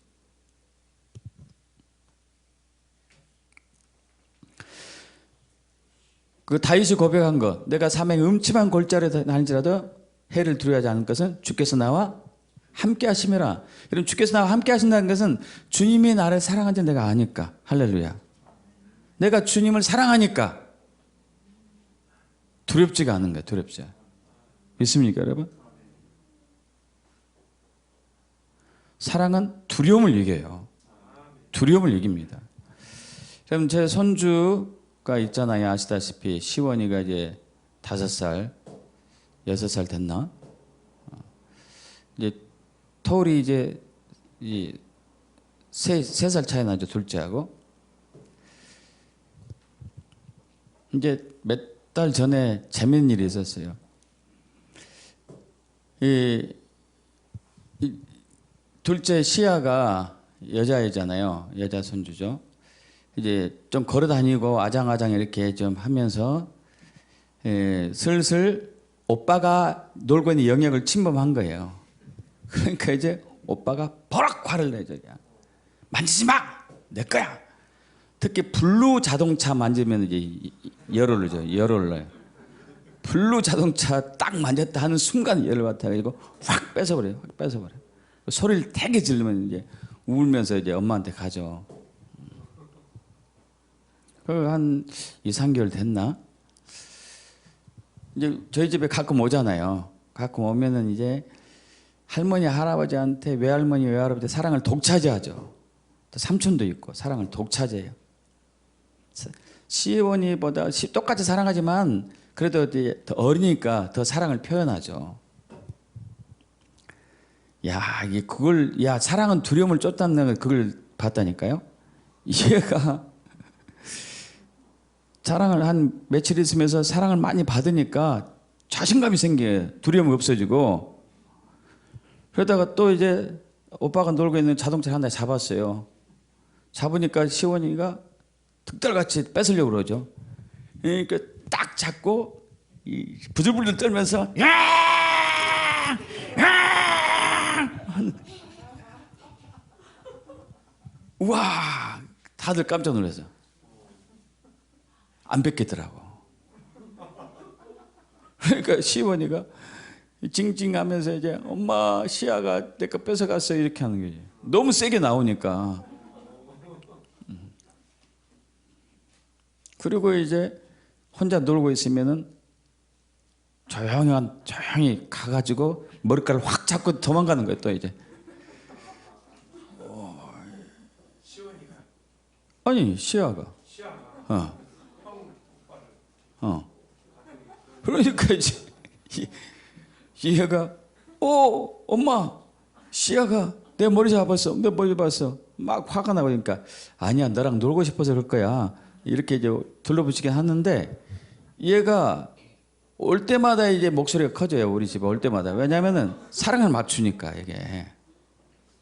그 다윗이 고백한 것, 내가 사망의 음침한 골짜기에 다닐지라도 해를 두려워하지 않을 것은 주께서 나와 함께 하심이라. 여러분, 주께서 나와 함께 하신다는 것은 주님이 나를 사랑하는지 내가 아니까. 할렐루야. 내가 주님을 사랑하니까 두렵지가 않은 거야. 두렵지 않아. 믿습니까, 여러분? 사랑은 두려움을 이겨요. 두려움을 이깁니다. 그럼 제 손주가 있잖아요. 아시다시피 시원이가 이제 5살, 6살 됐나? 이제 터울이 이제 3살 차이 나죠. 둘째하고. 이제 몇 달 전에 재밌는 일이 있었어요. 둘째 시아가 여자애잖아요. 여자 손주죠. 이제 좀 걸어 다니고 아장아장 이렇게 좀 하면서 슬슬 오빠가 놀고 있는 영역을 침범한 거예요. 그러니까 이제 오빠가 버럭 화를 내죠. 만지지 마! 내 거야! 특히 블루 자동차 만지면 이제 열을 내죠. 열을 내요. 블루 자동차 딱 만졌다 하는 순간 열을 받아가지고 확 뺏어버려요. 확 뺏어버려요. 소리를 되게 지르면 이제 울면서 이제 엄마한테 가죠. 그한 2, 3개월 됐나? 이제 저희 집에 가끔 오잖아요. 가끔 오면은 이제 할머니 할아버지한테 외할머니 외할아버지 사랑을 독차지하죠. 또 삼촌도 있고 사랑을 독차지해요. 시어머니보다 똑같이 사랑하지만 그래도 더 어리니까 더 사랑을 표현하죠. 이게 사랑은 두려움을 쫓다는 걸 그걸 봤다니까요. 얘가 사랑을 한 며칠 있으면서 사랑을 많이 받으니까 자신감이 생겨요. 두려움이 없어지고. 그러다가 또 이제 오빠가 놀고 있는 자동차를 하나 잡았어요. 잡으니까 시원이가 득달같이 뺏으려고 그러죠. 그러니까 딱 잡고 부들부들 떨면서 야! 우와! 다들 깜짝 놀랐어요. 안 뺏기더라고. 그러니까 시원이가 징징하면서 이제 엄마 시아가 내 거 뺏어갔어 이렇게 하는 거지. 너무 세게 나오니까. 그리고 이제 혼자 놀고 있으면은 조용히 가가지고 머리카락을 확 잡고 도망가는 거예요. 또 이제. 아니 시아가. 그러니까 이제 얘가 엄마 시아가 내 머리 잡았어. 내 머리 잡았어. 막 화가 나니까 아니야 너랑 놀고 싶어서 그럴 거야. 이렇게 이제 둘러붙이긴 하는데 얘가 올 때마다 이제 목소리가 커져요. 우리 집에 올 때마다. 왜냐면은 사랑을 막 주니까 이게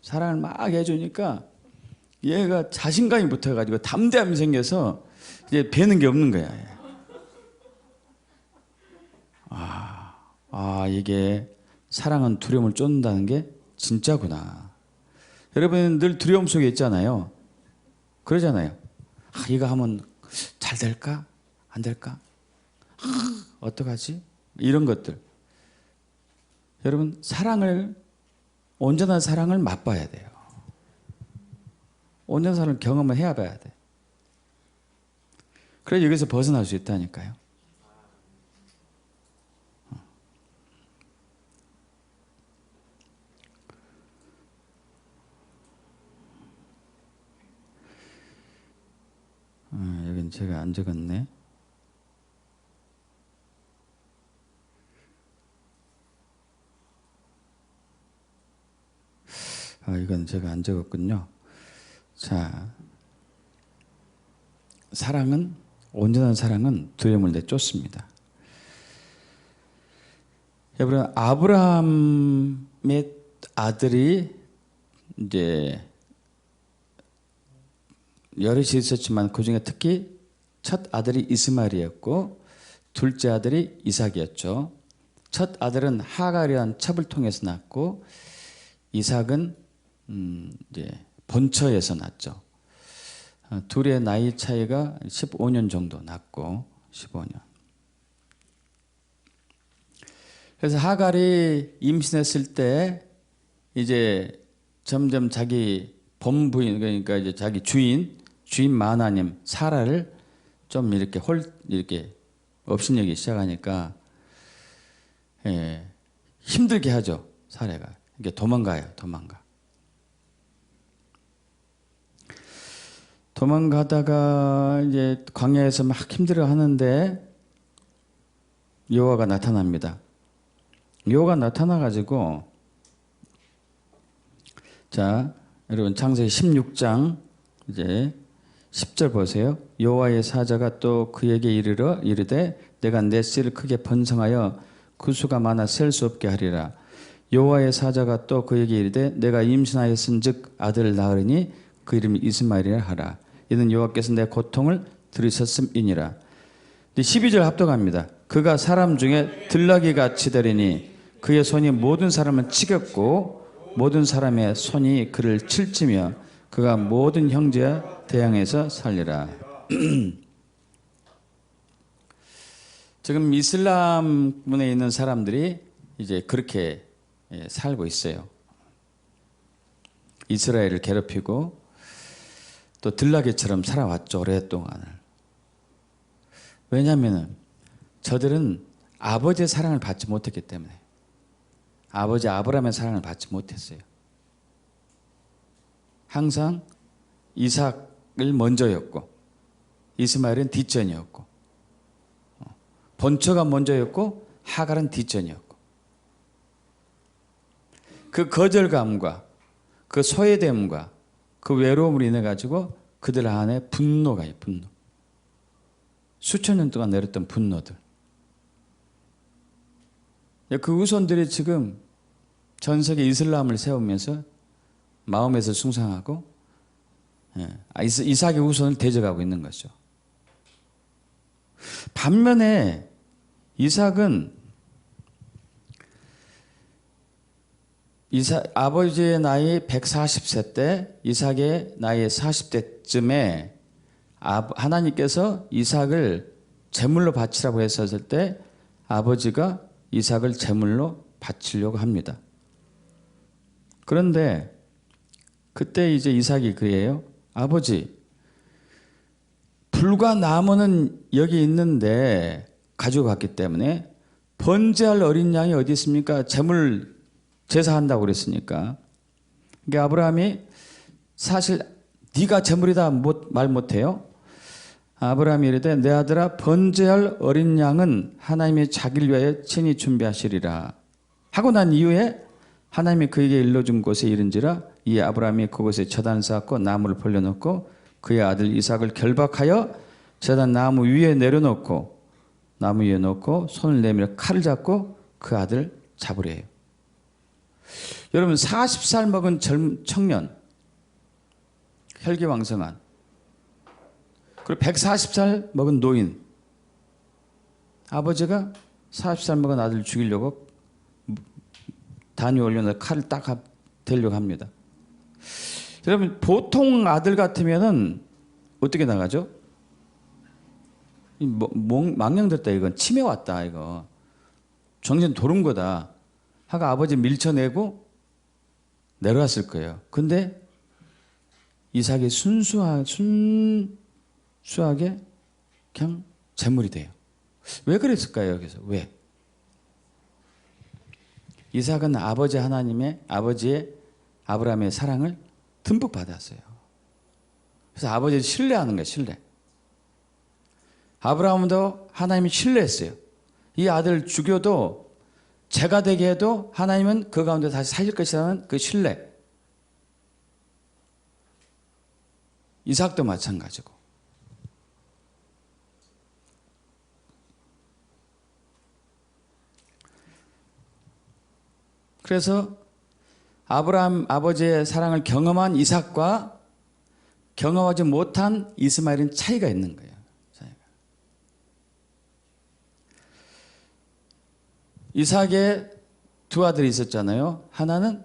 사랑을 막 해주니까 얘가 자신감이 붙어가지고 담대함이 생겨서 이제 배는 게 없는 거야. 이게 사랑은 두려움을 쫓는다는 게 진짜구나. 여러분 늘 두려움 속에 있잖아요. 그러잖아요. 이거 하면 잘 될까? 안 될까? 어떡하지? 이런 것들. 여러분 온전한 사랑을 맛봐야 돼요. 온전한 사랑을 경험을 해야 봐야 돼. 그래야 여기서 벗어날 수 있다니까요. 여긴 제가 안 적었네. 이건 제가 안 적었군요. 자, 온전한 사랑은 두려움을 내쫓습니다. 여러분, 아브라함의 아들이 이제 여럿이 있었지만 그 중에 특히 첫 아들이 이스마엘이었고 둘째 아들이 이삭이었죠. 첫 아들은 하갈이라는 첩을 통해서 낳고 이삭은 이제 본처에서 낳죠. 둘의 나이 차이가 15년 정도 났고 15년. 그래서 하갈이 임신했을 때 이제 점점 자기 본부인 그러니까 이제 자기 주인 마하나님 사라를 좀 이렇게 업신여기기 시작하니까 힘들게 하죠. 사라가. 이게 도망가요. 도망가다가 이제 광야에서 막 힘들어 하는데 여호와가 나타납니다. 여호와가 나타나가지고 자 여러분 창세기 16장 이제 10절 보세요. 여호와의 사자가 또 그에게 이르되 내가 내 씨를 크게 번성하여 그 수가 많아 셀 수 없게 하리라. 여호와의 사자가 또 그에게 이르되 내가 임신하였은즉 아들을 낳으리니 그 이름이 이스마엘이라 하라. 이는 여호와께서 내 고통을 들으셨음이니라. 12절 합독합니다. 그가 사람 중에 들나귀 같이 되리니 그의 손이 모든 사람을 치겠고 모든 사람의 손이 그를 칠지며 그가 모든 형제와 대항해서 살리라. 지금 이슬람문에 있는 사람들이 이제 그렇게 살고 있어요. 이스라엘을 괴롭히고 또 들나귀처럼 살아왔죠. 오랫동안을. 왜냐하면 저들은 아버지의 사랑을 받지 못했기 때문에. 아버지 아브라함의 사랑을 받지 못했어요. 항상 이삭을 먼저였고 이스마엘은 뒷전이었고 본처가 먼저였고 하갈은 뒷전이었고 그 거절감과 그 소외됨과 그 외로움을 인해 가지고 그들 안에 분노가 있어요. 분노. 수천 년 동안 내렸던 분노들. 그 후손들이 지금 전 세계 이슬람을 세우면서 마음에서 숭상하고 이삭의 후손을 대적하고 있는 거죠. 반면에 이삭은 아버지의 나이 140세 때 이삭의 나이 40대쯤에 하나님께서 이삭을 제물로 바치라고 했었을 때 아버지가 이삭을 제물로 바치려고 합니다. 그런데 그때 이제 이삭이 그래요. 아버지, 불과 나무는 여기 있는데 가지고 갔기 때문에 번제할 어린 양이 어디 있습니까? 제물 제사한다고 그랬으니까. 그러니까 아브라함이 사실 네가 제물이다 말 못해요. 아브라함이 이르되 내 아들아 번제할 어린 양은 하나님이 자기를 위하여 친히 준비하시리라 하고 난 이후에 하나님이 그에게 일러준 곳에 이른지라 이 아브라함이 그곳에 제단을 쌓고 나무를 벌려놓고 그의 아들 이삭을 결박하여 제단 나무 위에 내려놓고 나무 위에 놓고 손을 내밀어 칼을 잡고 그 아들 잡으려 해요. 여러분 40살 먹은 청년 혈기왕성한 그리고 140살 먹은 노인 아버지가 40살 먹은 아들을 죽이려고 단위 올려놓은 칼을 딱 대려고 합니다. 여러분 보통 아들 같으면은 어떻게 나가죠? 망령됐다 이건 치매 왔다 이거 정신 돌은 거다 하고 아버지 밀쳐내고 내려왔을 거예요. 근데 이삭이 순수하게 그냥 제물이 돼요. 왜 그랬을까요? 여기서 왜? 이삭은 아버지의 아브라함의 사랑을 듬뿍 받았어요. 그래서 아버지를 신뢰하는 거예요. 신뢰. 아브라함도 하나님이 신뢰했어요. 이 아들을 죽여도 죄가 되게 해도 하나님은 그 가운데 다시 사실 것이라는 그 신뢰. 이삭도 마찬가지고. 그래서 아브라함 아버지의 사랑을 경험한 이삭과 경험하지 못한 이스마엘은 차이가 있는 거예요. 이삭의 두 아들이 있었잖아요. 하나는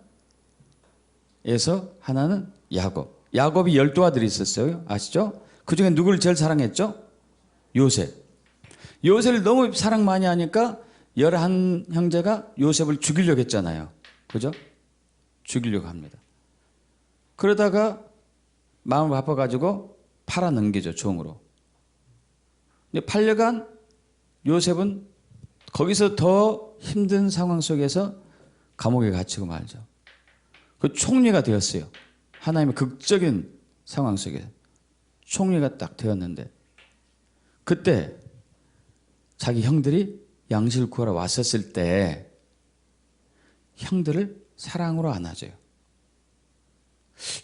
에서, 하나는 야곱. 야곱이 12아들이 있었어요. 아시죠? 그 중에 누구를 제일 사랑했죠? 요셉. 요셉을 너무 사랑 많이 하니까 11형제가 요셉을 죽이려고 했잖아요. 그죠? 죽이려고 합니다. 그러다가 마음을 바빠가지고 팔아 넘기죠. 종으로. 근데 팔려간 요셉은 거기서 더 힘든 상황 속에서 감옥에 갇히고 말죠. 그 총리가 되었어요. 하나님의 극적인 상황 속에 총리가 딱 되었는데 그때 자기 형들이 양식을 구하러 왔었을 때 형들을 사랑으로 안아줘요.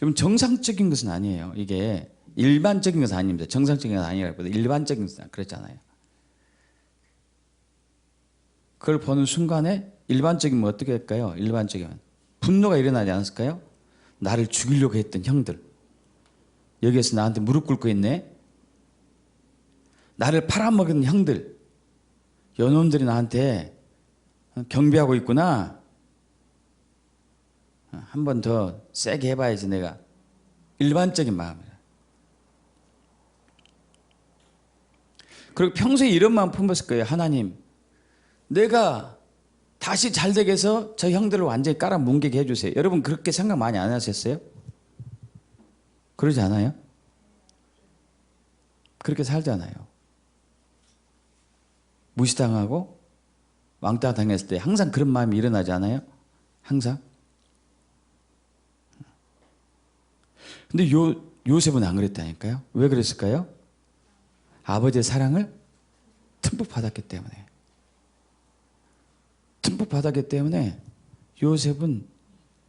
여러분 정상적인 것은 아니에요. 이게 일반적인 것은 아닙니다. 정상적인 것은 아니라고 일반적인 것은 그랬잖아요. 그걸 보는 순간에 일반적이면 어떻게 할까요? 일반적이면 분노가 일어나지 않았을까요? 나를 죽이려고 했던 형들 여기에서 나한테 무릎 꿇고 있네. 나를 팔아먹은 형들 요놈들이 나한테 경비하고 있구나. 한 번 더 세게 해봐야지 내가. 일반적인 마음이라. 그리고 평소에 이런 마음 품었을 거예요. 하나님 내가 다시 잘되게 해서 저 형들을 완전히 깔아뭉개게 해주세요. 여러분 그렇게 생각 많이 안 하셨어요? 그러지 않아요? 그렇게 살잖아요. 무시당하고 왕따 당했을 때 항상 그런 마음이 일어나지 않아요? 항상. 근데 요셉은 안 그랬다니까요. 왜 그랬을까요? 아버지의 사랑을 듬뿍 받았기 때문에. 듬뿍 받았기 때문에 요셉은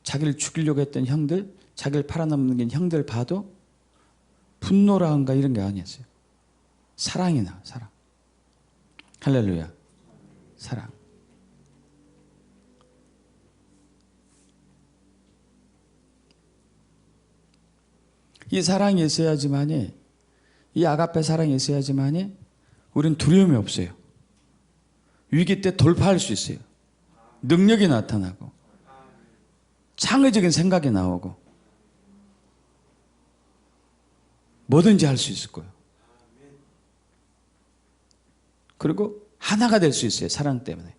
자기를 죽이려고 했던 형들, 자기를 팔아넘긴 형들 봐도 분노라든가 이런 게 아니었어요. 사랑이 나, 사랑. 할렐루야. 사랑. 이 사랑이 있어야지만이, 이 아가페 사랑이 있어야지만이 우리는 두려움이 없어요. 위기 때 돌파할 수 있어요. 능력이 나타나고 창의적인 생각이 나오고 뭐든지 할 수 있을 거예요. 그리고 하나가 될 수 있어요. 사랑 때문에.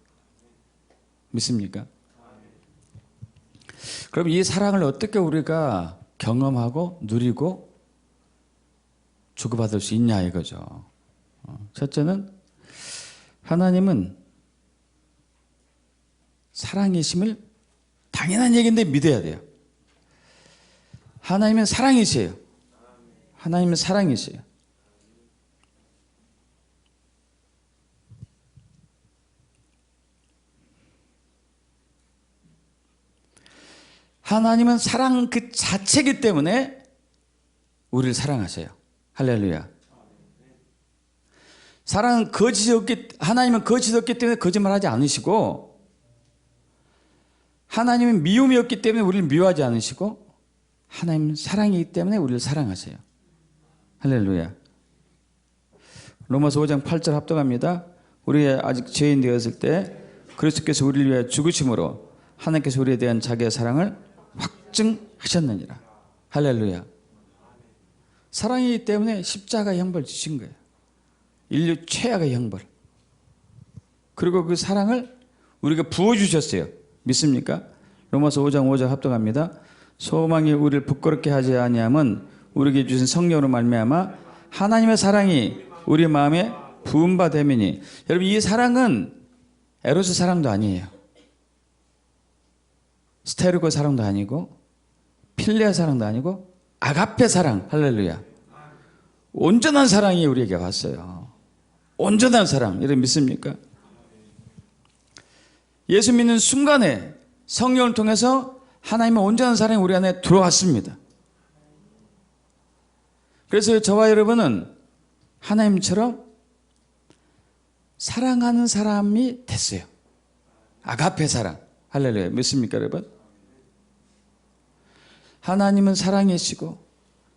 믿습니까? 그럼 이 사랑을 어떻게 우리가 경험하고 누리고 주고받을 수 있냐 이거죠. 첫째는 하나님은 사랑이심을 당연한 얘기인데 믿어야 돼요. 하나님은 사랑이세요. 하나님은 사랑이세요. 하나님은 사랑 그 자체이기 때문에 우리를 사랑하세요. 할렐루야. 사랑은 거짓이 없기, 하나님은 거짓이 없기 때문에 거짓말하지 않으시고, 하나님은 미움이 없기 때문에 우리를 미워하지 않으시고, 하나님은 사랑이기 때문에 우리를 사랑하세요. 할렐루야. 로마서 5장 8절 합독합니다. 우리가 아직 죄인 되었을 때 그리스도께서 우리를 위하여 죽으심으로 하나님께서 우리에 대한 자기의 사랑을 확증하셨느니라. 할렐루야. 사랑이기 때문에 십자가 형벌 주신 거예요. 인류 최악의 형벌. 그리고 그 사랑을 우리가 부어주셨어요. 믿습니까? 로마서 5장 5절 합독합니다. 소망이 우리를 부끄럽게 하지 아니함은 우리에게 주신 성령으로 말미암아 하나님의 사랑이 우리 마음에 부은 바 됨이니. 여러분, 이 사랑은 에로스 사랑도 아니에요. 스테르고 사랑도 아니고 필레아 사랑도 아니고 아가페 사랑. 할렐루야. 온전한 사랑이 우리에게 왔어요. 온전한 사랑. 여러분 믿습니까? 예수 믿는 순간에 성령을 통해서 하나님의 온전한 사랑이 우리 안에 들어왔습니다. 그래서 저와 여러분은 하나님처럼 사랑하는 사람이 됐어요. 아가페 사랑. 할렐루야. 믿습니까 여러분? 하나님은 사랑이시고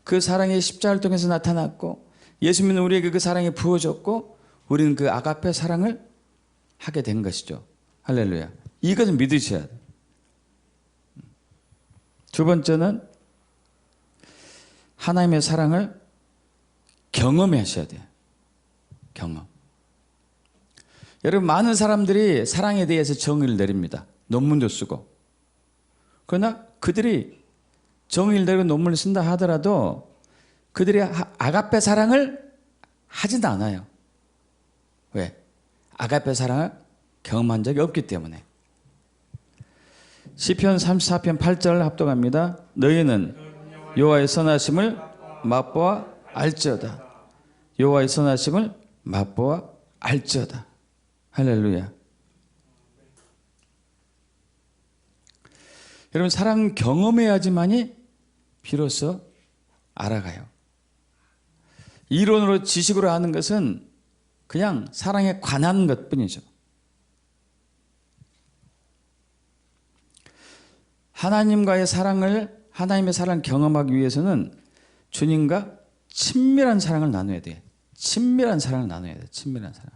그 사랑이 십자가를 통해서 나타났고 예수 믿는 우리에게 그 사랑이 부어졌고 우리는 그 아가페 사랑을 하게 된 것이죠. 할렐루야. 이것은 믿으셔야 돼요. 두 번째는 하나님의 사랑을 경험하셔야 돼요. 경험. 여러분 많은 사람들이 사랑에 대해서 정의를 내립니다. 논문도 쓰고. 그러나 그들이 정의를 내리고 논문을 쓴다 하더라도 그들이 아가페 사랑을 하지도 않아요. 왜? 아가페 사랑을 경험한 적이 없기 때문에. 시편 34편 8절 합독합니다. 너희는 여호와의 선하심을 맛보아 알지어다. 여호와의 선하심을 맛보아 알지어다. 할렐루야. 여러분 사랑 경험해야지만이 비로소 알아가요. 이론으로 지식으로 아는 것은 그냥 사랑에 관한 것뿐이죠. 하나님과의 사랑을, 하나님의 사랑을 경험하기 위해서는 주님과 친밀한 사랑을 나눠야 돼요. 친밀한 사랑을 나눠야 돼요. 친밀한 사랑.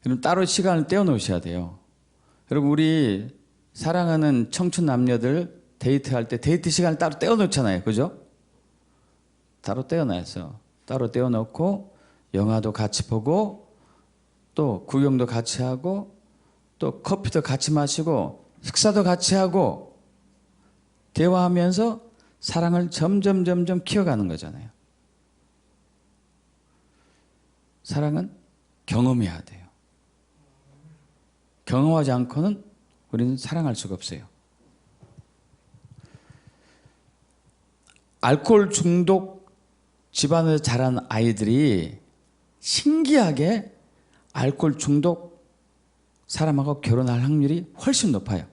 여러분 따로 시간을 떼어놓으셔야 돼요. 여러분 우리 사랑하는 청춘 남녀들 데이트할 때 데이트 시간을 따로 떼어놓잖아요. 그죠? 따로 떼어놔서 따로 떼어놓고 영화도 같이 보고 또 구경도 같이 하고 또 커피도 같이 마시고 식사도 같이 하고 대화하면서 사랑을 점점 키워가는 거잖아요. 사랑은 경험해야 돼요. 경험하지 않고는 우리는 사랑할 수가 없어요. 알코올 중독 집안에서 자란 아이들이 신기하게 알코올 중독 사람하고 결혼할 확률이 훨씬 높아요.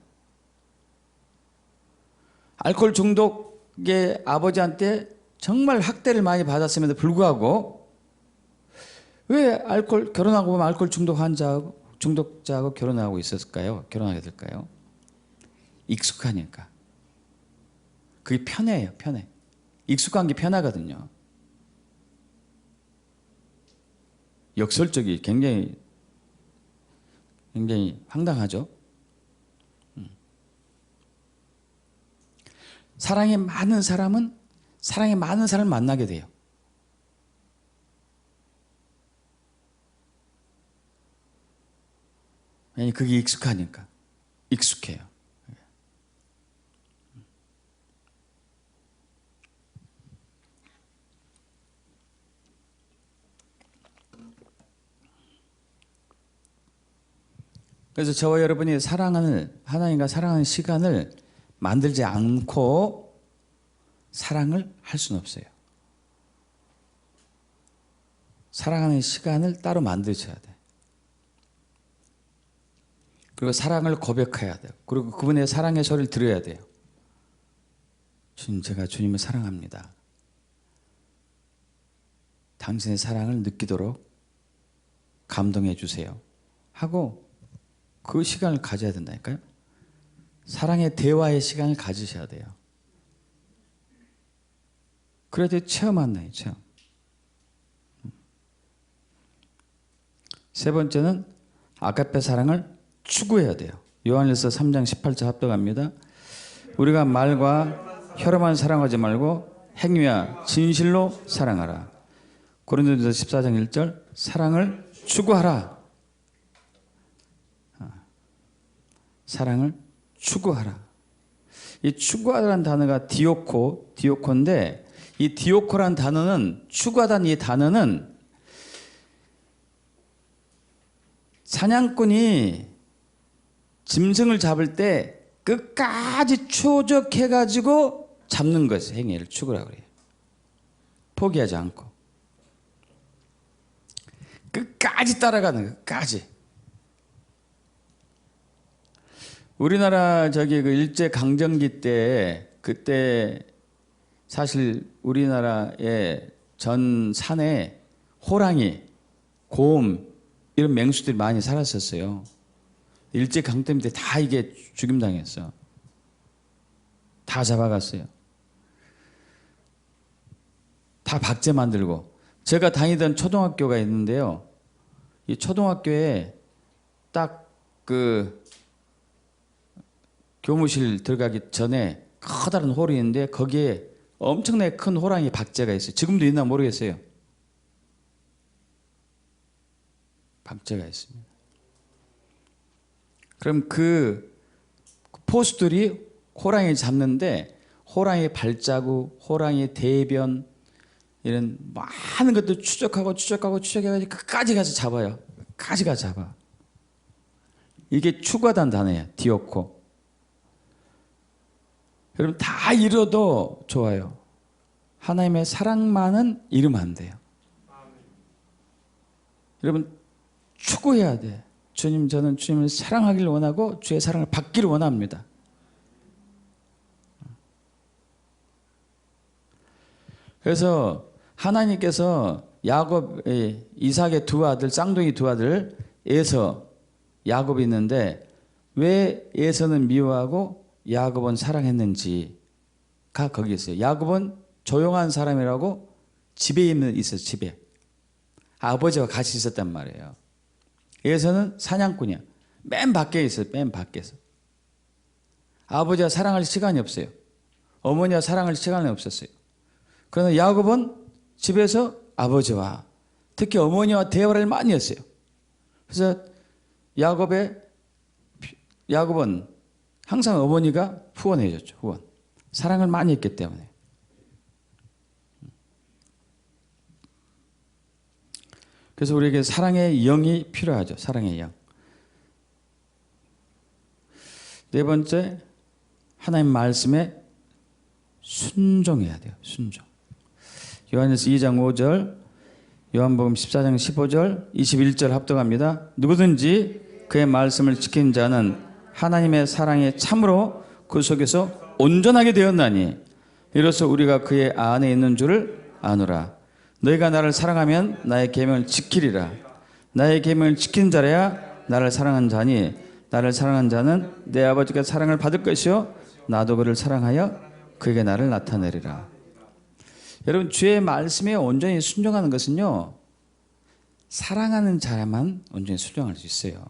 알코올 중독의 아버지한테 정말 학대를 많이 받았음에도 불구하고 왜 결혼하고 보면 알코올 중독자하고 결혼하고 있었을까요? 결혼하게 될까요? 익숙하니까. 그게 편해요, 편해. 익숙한 게 편하거든요. 역설적이 굉장히 황당하죠. 사랑이 많은 사람은 사랑이 많은 사람을 만나게 돼요. 왜냐하면 그게 익숙하니까. 익숙해요. 그래서 저와 여러분이 하나님과 사랑하는 시간을 만들지 않고 사랑을 할 수는 없어요. 사랑하는 시간을 따로 만드셔야 돼요. 그리고 사랑을 고백해야 돼요. 그리고 그분의 사랑의 소리를 들어야 돼요. 주님, 제가 주님을 사랑합니다. 당신의 사랑을 느끼도록 감동해 주세요. 하고 그 시간을 가져야 된다니까요. 사랑의 대화의 시간을 가지셔야 돼요. 그래야 체험한다요, 체험. 세 번째는 아가페 사랑을 추구해야 돼요. 요한일서 3장 18절 합독합니다. 우리가 말과 혀로만 사랑하지 말고 행위와 진실로 사랑하라. 고린도전서 14장 1절 사랑을 추구하라. 사랑을 추구하라. 이 추구하라는 단어가 디오코인데 이 디오코라는 단어는 추구하다는 이 단어는 사냥꾼이 짐승을 잡을 때 끝까지 추적해가지고 잡는 것을 행위를 추구라고 그래요. 포기하지 않고 끝까지 따라가는 거, 끝까지. 우리나라 그 일제 강점기 때 그때 사실 우리나라의 전 산에 호랑이, 곰 이런 맹수들이 많이 살았었어요. 일제 강점기 때 다 이게 죽임당했어. 다 잡아갔어요. 다 박제 만들고. 제가 다니던 초등학교가 있는데요. 이 초등학교에 딱 교무실 들어가기 전에 커다란 홀이 있는데 거기에 엄청나게 큰 호랑이 박제가 있어요. 지금도 있나 모르겠어요. 박제가 있습니다. 그럼 그 포수들이 호랑이 잡는데 호랑이 발자국, 호랑이 대변 이런 많은 것들 추적해가지고 끝까지 가서 잡아요. 끝까지 가서 잡아. 이게 추구하다는 단어예요. 디오코. 여러분 다 잃어도 좋아요. 하나님의 사랑만은 잃으면 안 돼요. 여러분 추구해야 돼. 주님, 저는 주님을 사랑하기를 원하고 주의 사랑을 받기를 원합니다. 그래서 하나님께서 이삭의 두 아들, 쌍둥이 두 아들 에서, 야곱이 있는데 왜 에서는 미워하고 야곱은 사랑했는지가 거기 있어요. 야곱은 조용한 사람이라고 집에 있어요. 집에. 아버지와 같이 있었단 말이에요. 에서는 사냥꾼이야. 맨 밖에 있어요. 맨 밖에서. 아버지와 사랑할 시간이 없어요. 어머니와 사랑할 시간이 없었어요. 그러나 야곱은 집에서 아버지와 특히 어머니와 대화를 많이 했어요. 그래서 야곱은 항상 어머니가 후원해 줬죠. 후원. 사랑을 많이 했기 때문에. 그래서 우리에게 사랑의 영이 필요하죠. 사랑의 영. 네 번째, 하나님 말씀에 순종해야 돼요. 순종. 요한일서 2장 5절, 요한복음 14장 15절, 21절 합독합니다. 누구든지 그의 말씀을 지킨 자는 하나님의 사랑에 참으로 그 속에서 온전하게 되었나니 이로써 우리가 그의 안에 있는 줄을 아노라. 너희가 나를 사랑하면 나의 계명을 지키리라. 나의 계명을 지킨 자라야 나를 사랑한 자니 나를 사랑한 자는 내 아버지가 사랑을 받을 것이요 나도 그를 사랑하여 그에게 나를 나타내리라. 여러분, 주의 말씀에 온전히 순종하는 것은요, 사랑하는 자야만 온전히 순종할 수 있어요.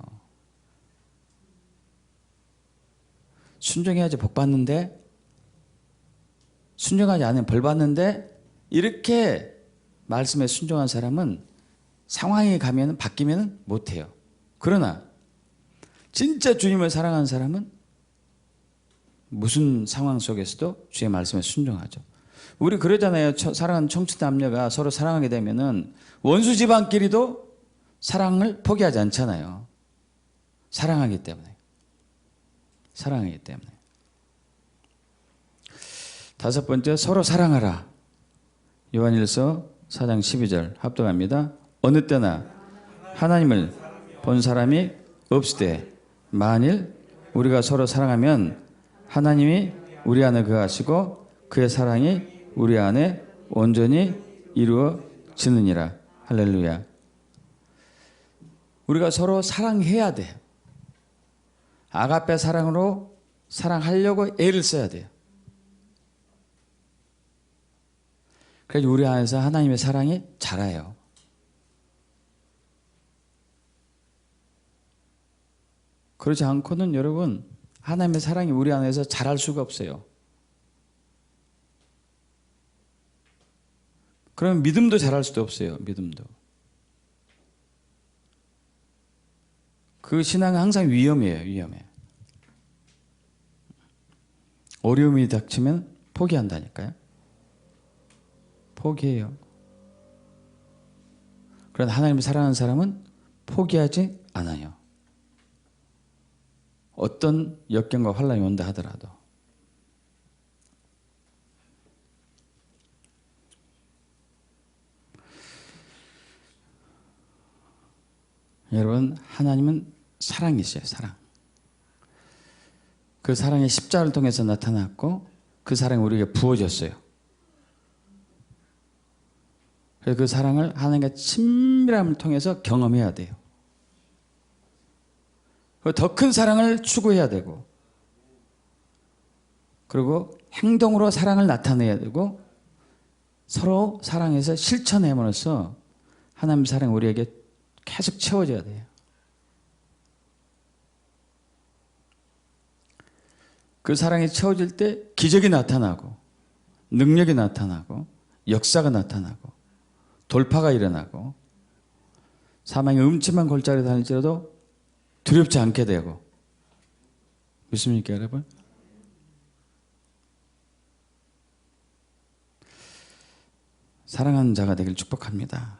순종해야지 복 받는데, 순종하지 않으면 벌 받는데, 이렇게 말씀에 순종한 사람은 상황이 가면 바뀌면 못해요. 그러나 진짜 주님을 사랑하는 사람은 무슨 상황 속에서도 주의 말씀에 순종하죠. 우리 그러잖아요. 사랑하는 청춘 남녀가 서로 사랑하게 되면은 원수 집안끼리도 사랑을 포기하지 않잖아요. 사랑하기 때문에. 사랑하기 때문에. 다섯 번째, 서로 사랑하라. 요한일서 4장 12절 합독합니다. 어느 때나 하나님을 본 사람이 없으되 만일 우리가 서로 사랑하면 하나님이 우리 안에 거하시고 그의 사랑이 우리 안에 온전히 이루어지느니라. 할렐루야. 우리가 서로 사랑해야 돼요. 아가페 사랑으로 사랑하려고 애를 써야 돼요. 그래서 우리 안에서 하나님의 사랑이 자라요. 그렇지 않고는 여러분, 하나님의 사랑이 우리 안에서 자랄 수가 없어요. 그러면 믿음도 자랄 수도 없어요. 믿음도. 그 신앙은 항상 위험해요. 위험해. 어려움이 닥치면 포기한다니까요. 포기해요. 그러나 하나님을 사랑하는 사람은 포기하지 않아요. 어떤 역경과 환난이 온다 하더라도. 여러분, 하나님은 사랑이세요. 사랑. 그 사랑이 십자가를 통해서 나타났고 그 사랑이 우리에게 부어졌어요. 그래서 그 사랑을 하나님과 친밀함을 통해서 경험해야 돼요. 더 큰 사랑을 추구해야 되고, 그리고 행동으로 사랑을 나타내야 되고, 서로 사랑해서 실천함으로써 하나님의 사랑이 우리에게 계속 채워져야 돼요. 그 사랑이 채워질 때 기적이 나타나고, 능력이 나타나고, 역사가 나타나고, 돌파가 일어나고, 사망의 음침한 골짜기를 다닐지라도 두렵지 않게 되고. 믿습니까, 여러분? 사랑하는 자가 되길 축복합니다.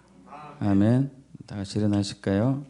아멘. 다 같이 일어나실까요?